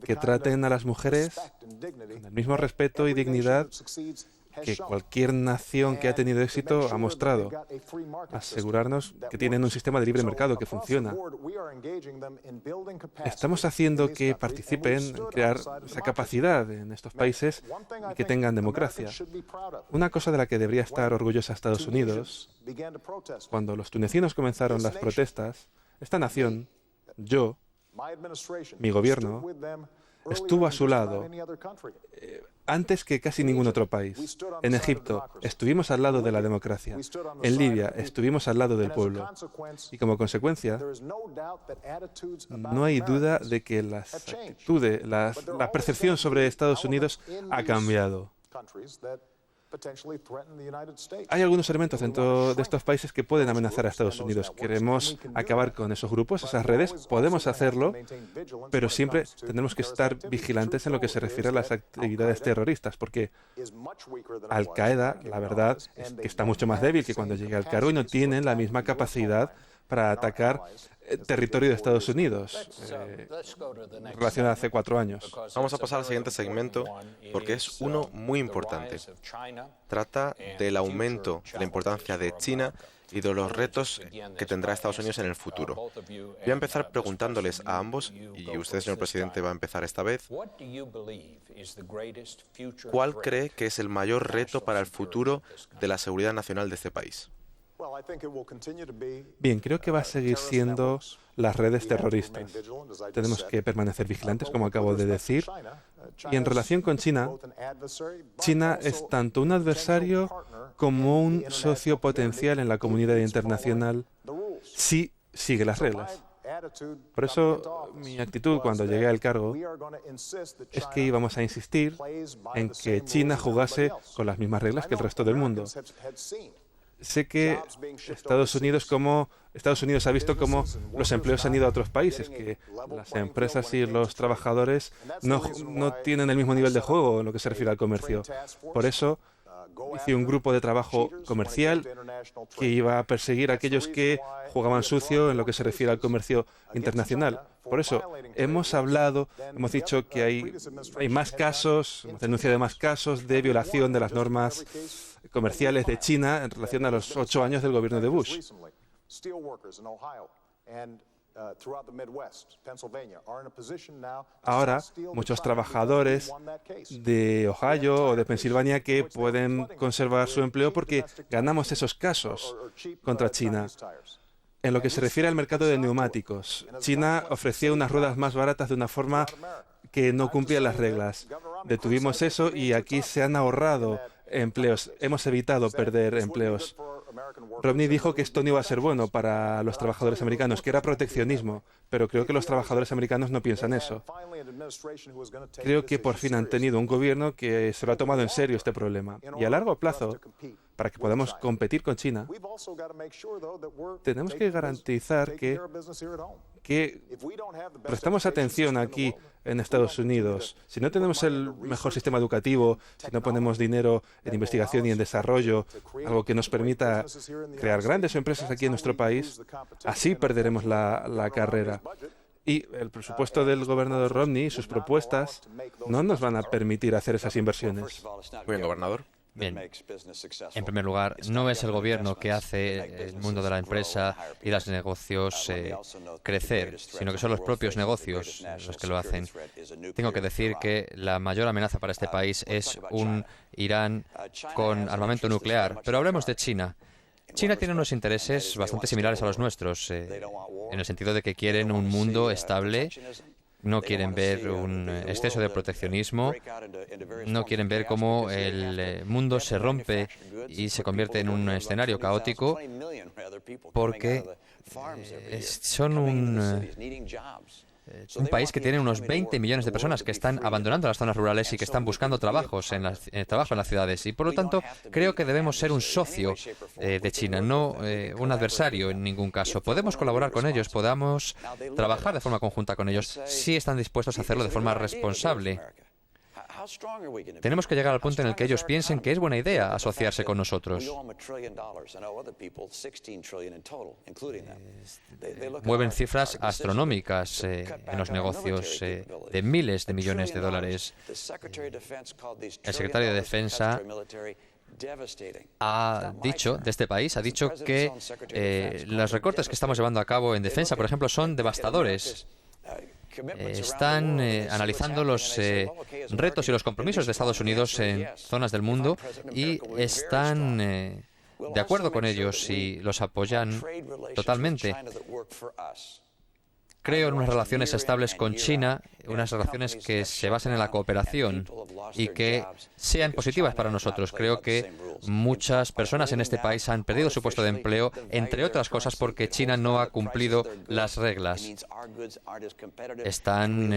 que traten a las mujeres con el mismo respeto y dignidad que cualquier nación que ha tenido éxito ha mostrado. Asegurarnos que tienen un sistema de libre mercado que funciona. Estamos haciendo que participen en crear esa capacidad en estos países y que tengan democracia. Una cosa de la que debería estar orgullosa Estados Unidos, cuando los tunecinos comenzaron las protestas, esta nación, mi gobierno, estuvo a su lado antes que casi ningún otro país. En Egipto estuvimos al lado de la democracia. En Libia estuvimos al lado del pueblo. Y como consecuencia, no hay duda de que las actitudes, la percepción sobre Estados Unidos ha cambiado. Hay algunos elementos dentro de estos países que pueden amenazar a Estados Unidos. Queremos acabar con esos grupos, esas redes. Podemos hacerlo, pero siempre tendremos que estar vigilantes en lo que se refiere a las actividades terroristas, porque Al-Qaeda, la verdad, es que está mucho más débil que cuando llegué al cargo y no tienen la misma capacidad para atacar territorio de Estados Unidos en relación a hace 4 años. Vamos a pasar al siguiente segmento porque es uno muy importante. Trata del aumento de la importancia de China y de los retos que tendrá Estados Unidos en el futuro. Voy a empezar preguntándoles a ambos, y usted, señor presidente, va a empezar esta vez. ¿Cuál cree que es el mayor reto para el futuro de la seguridad nacional de este país? Bien, creo que va a seguir siendo las redes terroristas. Tenemos que permanecer vigilantes, como acabo de decir. Y en relación con China, China es tanto un adversario como un socio potencial en la comunidad internacional si sigue las reglas. Por eso mi actitud cuando llegué al cargo es que íbamos a insistir en que China jugase con las mismas reglas que el resto del mundo. Sé que Estados Unidos ha visto cómo los empleos han ido a otros países, que las empresas y los trabajadores no tienen el mismo nivel de juego en lo que se refiere al comercio. Por eso hice un grupo de trabajo comercial que iba a perseguir a aquellos que jugaban sucio en lo que se refiere al comercio internacional. Por eso hemos dicho que hay más casos, hemos denunciado más casos de violación de las normas comerciales de China en relación a los 8 años del gobierno de Bush. Ahora, muchos trabajadores de Ohio o de Pensilvania que pueden conservar su empleo porque ganamos esos casos contra China. En lo que se refiere al mercado de neumáticos, China ofrecía unas ruedas más baratas de una forma que no cumplía las reglas. Detuvimos eso y aquí se han ahorrado empleos. Hemos evitado perder empleos. Romney dijo que esto no iba a ser bueno para los trabajadores americanos, que era proteccionismo, pero creo que los trabajadores americanos no piensan eso. Creo que por fin han tenido un gobierno que se lo ha tomado en serio este problema. Y a largo plazo, para que podamos competir con China, tenemos que garantizar que prestamos atención aquí en Estados Unidos. Si no tenemos el mejor sistema educativo, si no ponemos dinero en investigación y en desarrollo, algo que nos permita crear grandes empresas aquí en nuestro país, así perderemos la carrera. Y el presupuesto del gobernador Romney y sus propuestas no nos van a permitir hacer esas inversiones. Muy bien, gobernador. Bien, en primer lugar, no es el gobierno que hace el mundo de la empresa y los negocios crecer, sino que son los propios negocios los que lo hacen. Tengo que decir que la mayor amenaza para este país es un Irán con armamento nuclear. Pero hablemos de China. China tiene unos intereses bastante similares a los nuestros, en el sentido de que quieren un mundo estable. No quieren ver un exceso de proteccionismo, no quieren ver cómo el mundo se rompe y se convierte en un escenario caótico, porque son un país que tiene unos 20 millones de personas que están abandonando las zonas rurales y que están buscando trabajo en las ciudades. Y por lo tanto, creo que debemos ser un socio de China, no un adversario en ningún caso. Podemos colaborar con ellos, podamos trabajar de forma conjunta con ellos, si están dispuestos a hacerlo de forma responsable. Tenemos que llegar al punto en el que ellos piensen que es buena idea asociarse con nosotros. Mueven cifras astronómicas en los negocios de miles de millones de dólares. El secretario de Defensa de este país ha dicho que los recortes que estamos llevando a cabo en defensa, por ejemplo, son devastadores. Están analizando los retos y los compromisos de Estados Unidos en zonas del mundo y están de acuerdo con ellos y los apoyan totalmente. Creo en unas relaciones estables con China, unas relaciones que se basen en la cooperación y que sean positivas para nosotros. Creo que muchas personas en este país han perdido su puesto de empleo, entre otras cosas porque China no ha cumplido las reglas. Están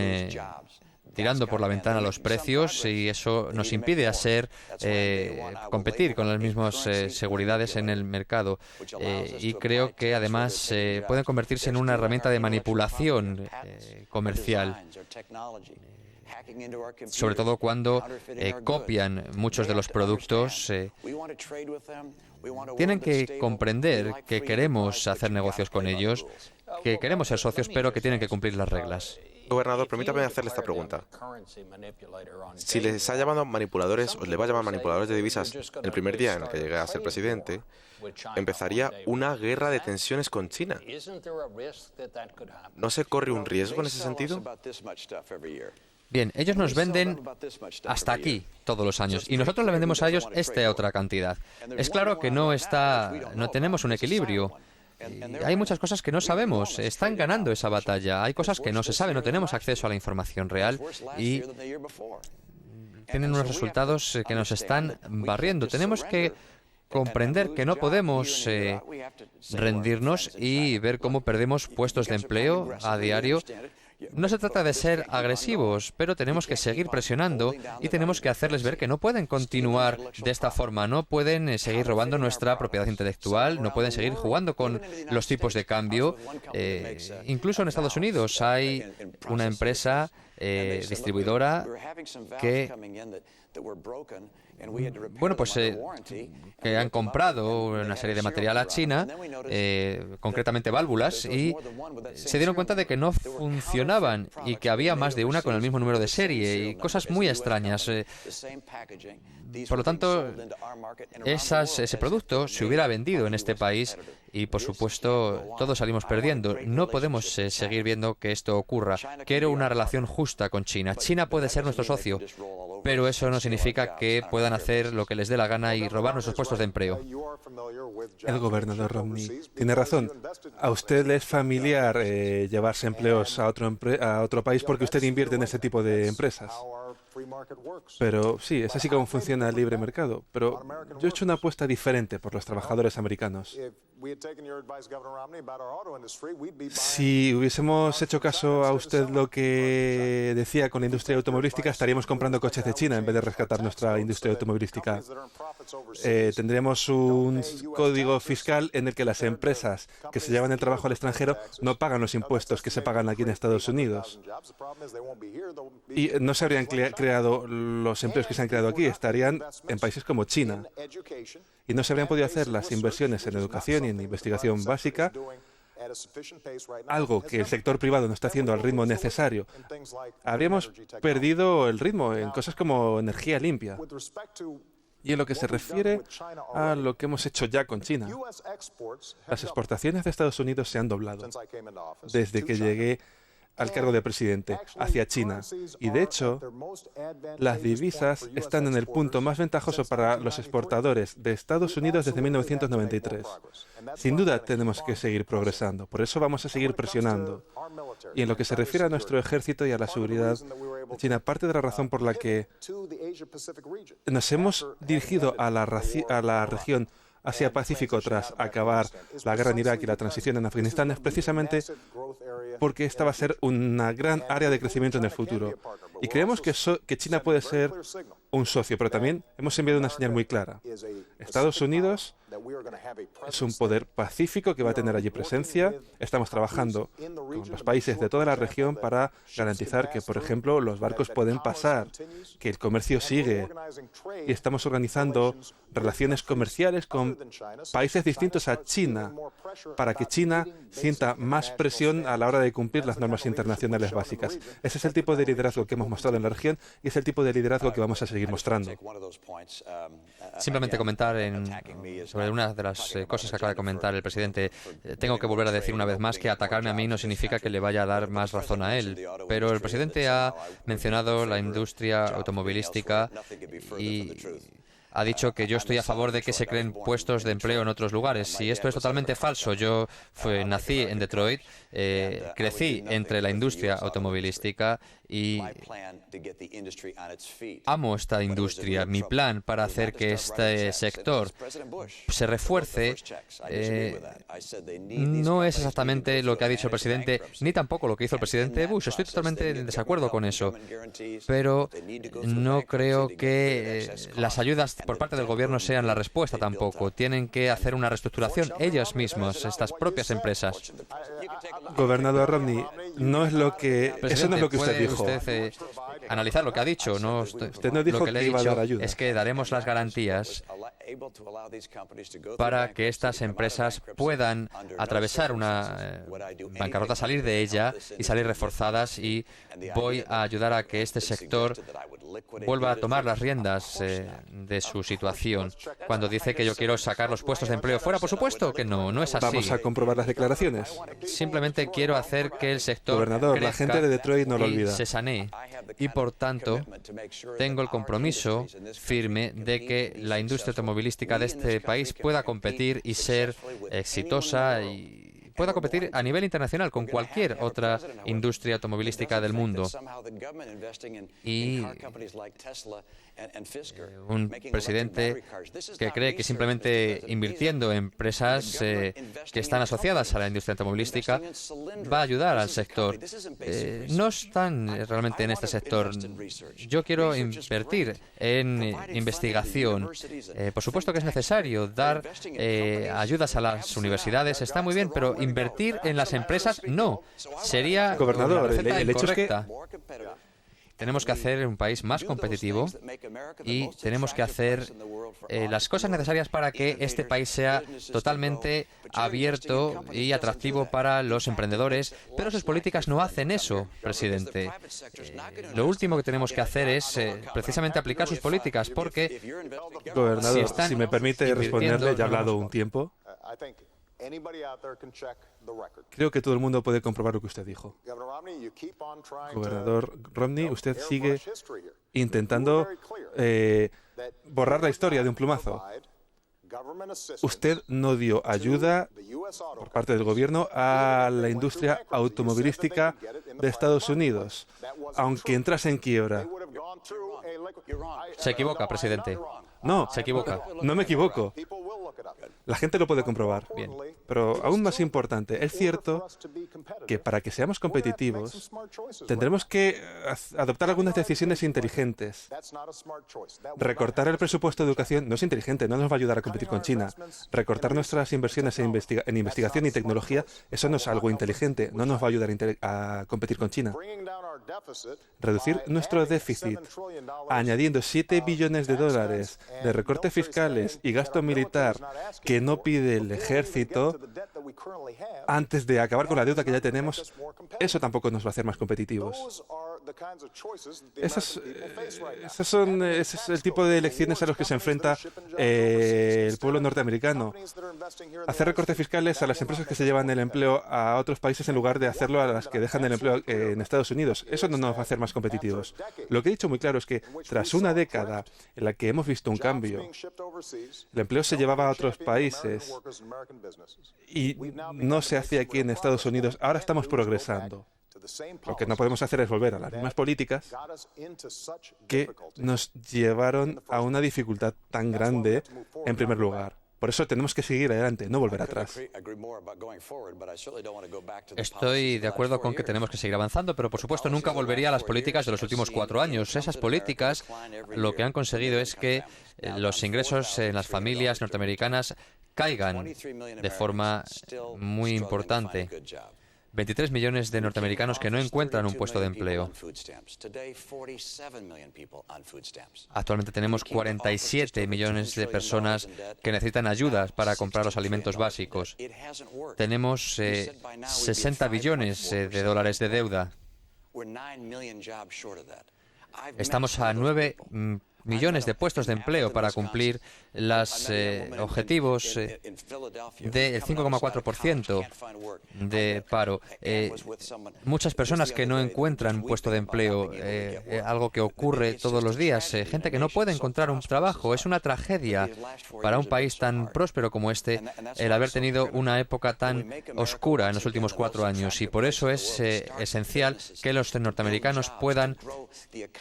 tirando por la ventana los precios y eso nos impide competir con las mismas seguridades en el mercado. Y creo que además pueden convertirse en una herramienta de manipulación comercial. sobre todo cuando copian muchos de los productos. Tienen que comprender que queremos hacer negocios con ellos, que queremos ser socios, pero que tienen que cumplir las reglas. Gobernador, permítame hacerle esta pregunta. Si les ha llamado manipuladores, o le va a llamar manipuladores de divisas el primer día en el que llegue a ser presidente, empezaría una guerra de tensiones con China. ¿No se corre un riesgo en ese sentido? Bien, ellos nos venden hasta aquí todos los años y nosotros le vendemos a ellos esta otra cantidad. Es claro que no tenemos un equilibrio. Hay muchas cosas que no sabemos. Están ganando esa batalla. Hay cosas que no se saben. No tenemos acceso a la información real y tienen unos resultados que nos están barriendo. Tenemos que comprender que no podemos rendirnos y ver cómo perdemos puestos de empleo a diario. No se trata de ser agresivos, pero tenemos que seguir presionando y tenemos que hacerles ver que no pueden continuar de esta forma, no pueden seguir robando nuestra propiedad intelectual, no pueden seguir jugando con los tipos de cambio. Incluso en Estados Unidos hay una empresa distribuidora que que han comprado una serie de material a China, concretamente válvulas, y se dieron cuenta de que no funcionaban y que había más de una con el mismo número de serie y cosas muy extrañas. Por lo tanto, ese producto se hubiera vendido en este país y, por supuesto, todos salimos perdiendo. No podemos seguir viendo que esto ocurra. Quiero una relación justa con China. China puede ser nuestro socio, pero eso no significa que puedan hacer lo que les dé la gana y robar nuestros puestos de empleo. El gobernador Romney tiene razón. A usted le es familiar llevarse empleos a otro país porque usted invierte en ese tipo de empresas. Pero sí, es así como funciona el libre mercado. Pero yo he hecho una apuesta diferente por los trabajadores americanos. Si hubiésemos hecho caso a usted lo que decía con la industria automovilística, estaríamos comprando coches de China en vez de rescatar nuestra industria automovilística. Tendríamos un código fiscal en el que las empresas que se llevan el trabajo al extranjero no pagan los impuestos que se pagan aquí en Estados Unidos. Y no se habrían creado los empleos que se han creado aquí, estarían en países como China. Y no se habrían podido hacer las inversiones en educación y en investigación básica, algo que el sector privado no está haciendo al ritmo necesario. Habríamos perdido el ritmo en cosas como energía limpia. Y en lo que se refiere a lo que hemos hecho ya con China, las exportaciones de Estados Unidos se han doblado desde que llegué al cargo de presidente hacia China. Y de hecho, las divisas están en el punto más ventajoso para los exportadores de Estados Unidos desde 1993. Sin duda tenemos que seguir progresando, por eso vamos a seguir presionando. Y en lo que se refiere a nuestro ejército y a la seguridad de China, parte de la razón por la que nos hemos dirigido a la región Asia-Pacífico tras acabar la guerra en Irak y la transición en Afganistán es precisamente porque esta va a ser una gran área de crecimiento en el futuro. Y creemos que China puede ser un socio, pero también hemos enviado una señal muy clara. Estados Unidos es un poder pacífico que va a tener allí presencia. Estamos trabajando con los países de toda la región para garantizar que, por ejemplo, los barcos pueden pasar, que el comercio sigue. Y estamos organizando relaciones comerciales con países distintos a China para que China sienta más presión a la hora de cumplir las normas internacionales básicas. Ese es el tipo de liderazgo que hemos mostrado en la región y es el tipo de liderazgo que vamos a seguir mostrando. Simplemente comentar sobre una de las cosas que acaba de comentar el presidente. Tengo que volver a decir una vez más que atacarme a mí no significa que le vaya a dar más razón a él. Pero el presidente ha mencionado la industria automovilística y ha dicho que yo estoy a favor de que se creen puestos de empleo en otros lugares. Y esto es totalmente falso. Yo nací en Detroit, crecí entre la industria automovilística y amo esta industria. Mi plan para hacer que este sector se refuerce no es exactamente lo que ha dicho el presidente, ni tampoco lo que hizo el presidente Bush. Estoy totalmente en desacuerdo con eso. Pero no creo que las ayudas por parte del gobierno sean la respuesta tampoco. Tienen que hacer una reestructuración ellas mismas, estas propias empresas. Gobernador Romney, eso no es lo que usted dijo. usted analizar lo que ha dicho. Usted no dijo lo que le he que iba a dicho dar ayuda. es que daremos las garantías para que estas empresas puedan atravesar una bancarrota, salir de ella y salir reforzadas, y voy a ayudar a que este sector vuelva a tomar las riendas de su situación. Cuando dice que yo quiero sacar los puestos de empleo fuera, por supuesto que no es así. Vamos a comprobar las declaraciones. Simplemente quiero hacer que el sector Gobernador, la crezca gente de Detroit no lo y olvida. se sanee. Y por tanto, tengo el compromiso firme de que la industria automovilística de este país pueda competir y ser exitosa y pueda competir a nivel internacional con cualquier otra industria automovilística del mundo. Y un presidente que cree que simplemente invirtiendo en empresas que están asociadas a la industria automovilística va a ayudar al sector. No están realmente en este sector. Yo quiero invertir en investigación. Por supuesto que es necesario dar ayudas a las universidades, está muy bien, pero invertir en las empresas no. Sería Gobernador, una receta el hecho es que incorrecta. Tenemos que hacer un país más competitivo y tenemos que hacer las cosas necesarias para que este país sea totalmente abierto y atractivo para los emprendedores, pero sus políticas no hacen eso, presidente. Lo último que tenemos que hacer es precisamente aplicar sus políticas, porque Gobernador, si me permite responderle, ya ha hablado un tiempo. Creo que todo el mundo puede comprobar lo que usted dijo. Gobernador Romney, usted sigue intentando borrar la historia de un plumazo. Usted no dio ayuda por parte del gobierno a la industria automovilística de Estados Unidos, aunque entrase en quiebra. Se equivoca, presidente. No, Se equivoca. no me equivoco. La gente lo puede comprobar. Bien. Pero aún más importante, es cierto que para que seamos competitivos tendremos que adoptar algunas decisiones inteligentes. Recortar el presupuesto de educación no es inteligente, no nos va a ayudar a competir con China. Recortar nuestras inversiones en investigación y tecnología, eso no es algo inteligente, no nos va a ayudar a competir con China. Reducir nuestro déficit añadiendo 7 billones de dólares de recortes fiscales y gasto militar que no pide el ejército antes de acabar con la deuda que ya tenemos, eso tampoco nos va a hacer más competitivos. Ese es el tipo de elecciones a los que se enfrenta el pueblo norteamericano. Hacer recortes fiscales a las empresas que se llevan el empleo a otros países en lugar de hacerlo a las que dejan el empleo en Estados Unidos. Eso no nos va a hacer más competitivos. Lo que he dicho muy claro es que tras una década en la que hemos visto un cambio, el empleo se llevaba a otros países y no se hace aquí en Estados Unidos. Ahora estamos progresando. Lo que no podemos hacer es volver a las mismas políticas que nos llevaron a una dificultad tan grande en primer lugar. Por eso tenemos que seguir adelante, no volver atrás. Estoy de acuerdo con que tenemos que seguir avanzando, pero por supuesto nunca volvería a las políticas de los últimos 4 años. Esas políticas lo que han conseguido es que los ingresos en las familias norteamericanas caigan de forma muy importante. 23 millones de norteamericanos que no encuentran un puesto de empleo. Actualmente tenemos 47 millones de personas que necesitan ayudas para comprar los alimentos básicos. Tenemos 60 billones de dólares de deuda. Estamos a 9 millones de puestos de empleo para cumplir los objetivos del 5,4% de paro. Muchas personas que no encuentran un puesto de empleo, algo que ocurre todos los días, gente que no puede encontrar un trabajo. Es una tragedia para un país tan próspero como este el haber tenido una época tan oscura en los últimos 4 años, y por eso es esencial que los norteamericanos puedan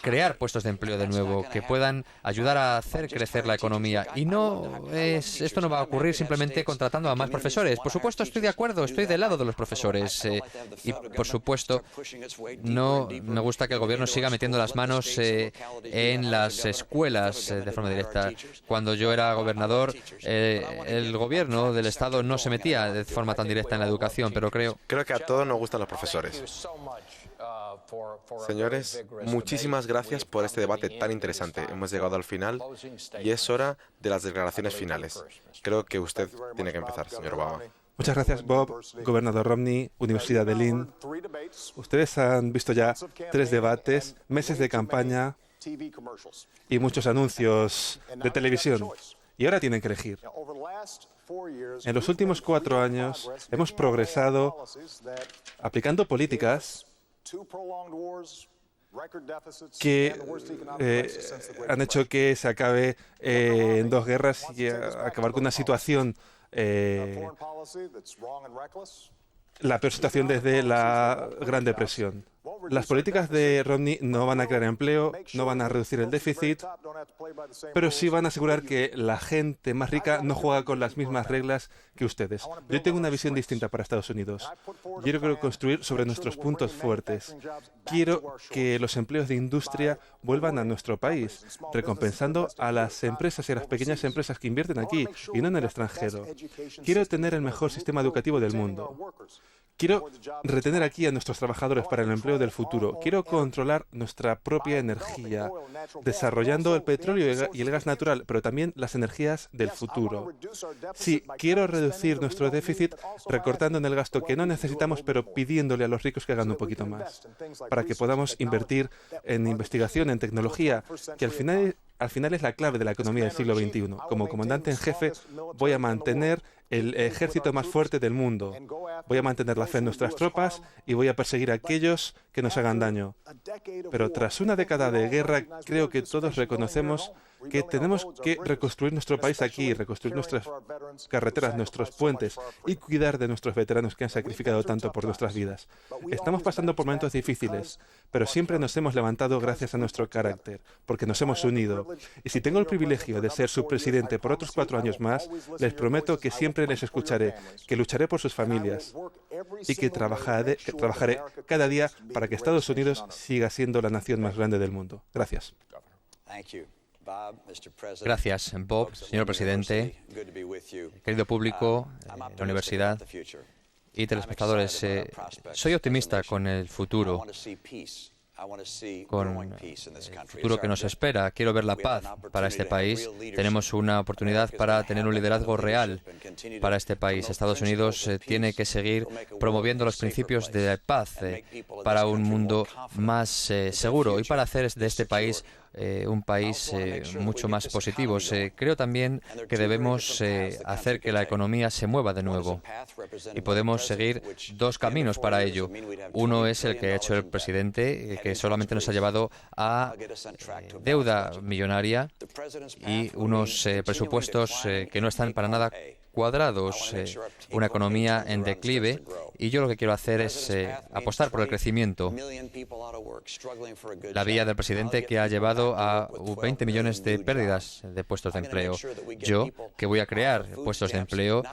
crear puestos de empleo de nuevo, que puedan ayudar a hacer crecer la economía. Y esto no va a ocurrir simplemente contratando a más profesores. Por supuesto, estoy de acuerdo, estoy del lado de los profesores. Y por supuesto, no me gusta que el gobierno siga metiendo las manos en las escuelas de forma directa. Cuando yo era gobernador, el gobierno del estado no se metía de forma tan directa en la educación, pero creo que a todos nos gustan los profesores. Señores, muchísimas gracias por este debate tan interesante. Hemos llegado al final y es hora de las declaraciones finales. Creo que usted tiene que empezar, señor Obama. Muchas gracias, Bob, gobernador Romney, Universidad de Lynn. Ustedes han visto ya 3 debates, meses de campaña y muchos anuncios de televisión. Y ahora tienen que elegir. En los últimos 4 años hemos progresado aplicando políticas que han hecho que se acabe en 2 guerras y acabar con una situación, la peor situación desde la Gran Depresión. Las políticas de Romney no van a crear empleo, no van a reducir el déficit, pero sí van a asegurar que la gente más rica no juega con las mismas reglas que ustedes. Yo tengo una visión distinta para Estados Unidos. Yo quiero construir sobre nuestros puntos fuertes. Quiero que los empleos de industria vuelvan a nuestro país, recompensando a las empresas y a las pequeñas empresas que invierten aquí y no en el extranjero. Quiero tener el mejor sistema educativo del mundo. Quiero retener aquí a nuestros trabajadores para el empleo del futuro. Quiero controlar nuestra propia energía, desarrollando el petróleo y el gas natural, pero también las energías del futuro. Sí, quiero reducir nuestro déficit recortando en el gasto que no necesitamos, pero pidiéndole a los ricos que hagan un poquito más, para que podamos invertir en investigación, en tecnología, que al final es la clave de la economía del siglo XXI. Como comandante en jefe, voy a mantener el ejército más fuerte del mundo. Voy a mantener la fe en nuestras tropas y voy a perseguir a aquellos que nos hagan daño. Pero tras una década de guerra, creo que todos reconocemos que tenemos que reconstruir nuestro país aquí, reconstruir nuestras carreteras, nuestros puentes y cuidar de nuestros veteranos que han sacrificado tanto por nuestras vidas. Estamos pasando por momentos difíciles, pero siempre nos hemos levantado gracias a nuestro carácter, porque nos hemos unido. Y si tengo el privilegio de ser su presidente por otros 4 años más, les prometo que siempre les escucharé, que lucharé por sus familias y que trabajaré cada día para que Estados Unidos siga siendo la nación más grande del mundo. Gracias. Gracias, Bob, señor presidente, querido público, la universidad y telespectadores. Soy optimista con el futuro, con el futuro que nos espera. Quiero ver la paz para este país. Tenemos una oportunidad para tener un liderazgo real para este país. Estados Unidos tiene que seguir promoviendo los principios de paz para un mundo más seguro y para hacer de este país un país mucho más positivo. Creo también que debemos hacer que la economía se mueva de nuevo y podemos seguir 2 caminos para ello. Uno es el que ha hecho el presidente, que solamente nos ha llevado a deuda millonaria y unos presupuestos que no están para nada cuadrados, una economía en declive, y yo lo que quiero hacer es apostar por el crecimiento. La vía del presidente que ha llevado a 20 millones de pérdidas de puestos de empleo. Yo, que voy a crear puestos de empleo,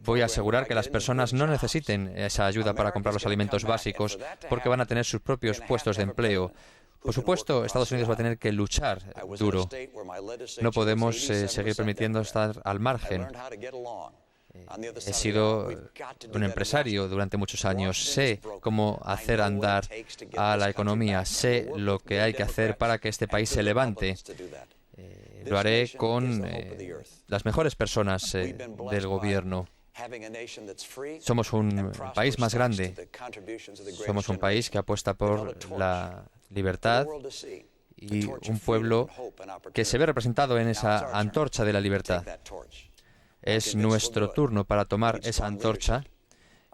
voy a asegurar que las personas no necesiten esa ayuda para comprar los alimentos básicos porque van a tener sus propios puestos de empleo. Por supuesto, Estados Unidos va a tener que luchar duro. No podemos seguir permitiendo estar al margen. He sido un empresario durante muchos años. Sé cómo hacer andar a la economía. Sé lo que hay que hacer para que este país se levante. Lo haré con las mejores personas del gobierno. Somos un país más grande. Somos un país que apuesta por la libertad y un pueblo que se ve representado en esa antorcha de la libertad. Es nuestro turno para tomar esa antorcha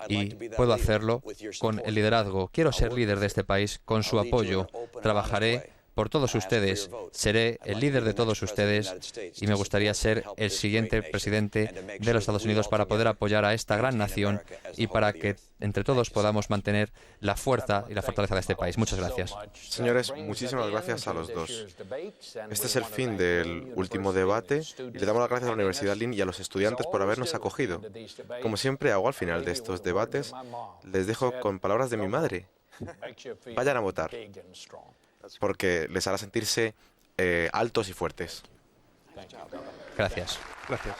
y puedo hacerlo con el liderazgo. Quiero ser líder de este país con su apoyo. Trabajaré por todos ustedes. Seré el líder de todos ustedes y me gustaría ser el siguiente presidente de los Estados Unidos para poder apoyar a esta gran nación y para que entre todos podamos mantener la fuerza y la fortaleza de este país. Muchas gracias. Señores, muchísimas gracias a los dos. Este es el fin del último debate y le damos las gracias a la Universidad Lynn y a los estudiantes por habernos acogido. Como siempre hago al final de estos debates, les dejo con palabras de mi madre. Vayan a votar, porque les hará sentirse altos y fuertes. Gracias. Gracias.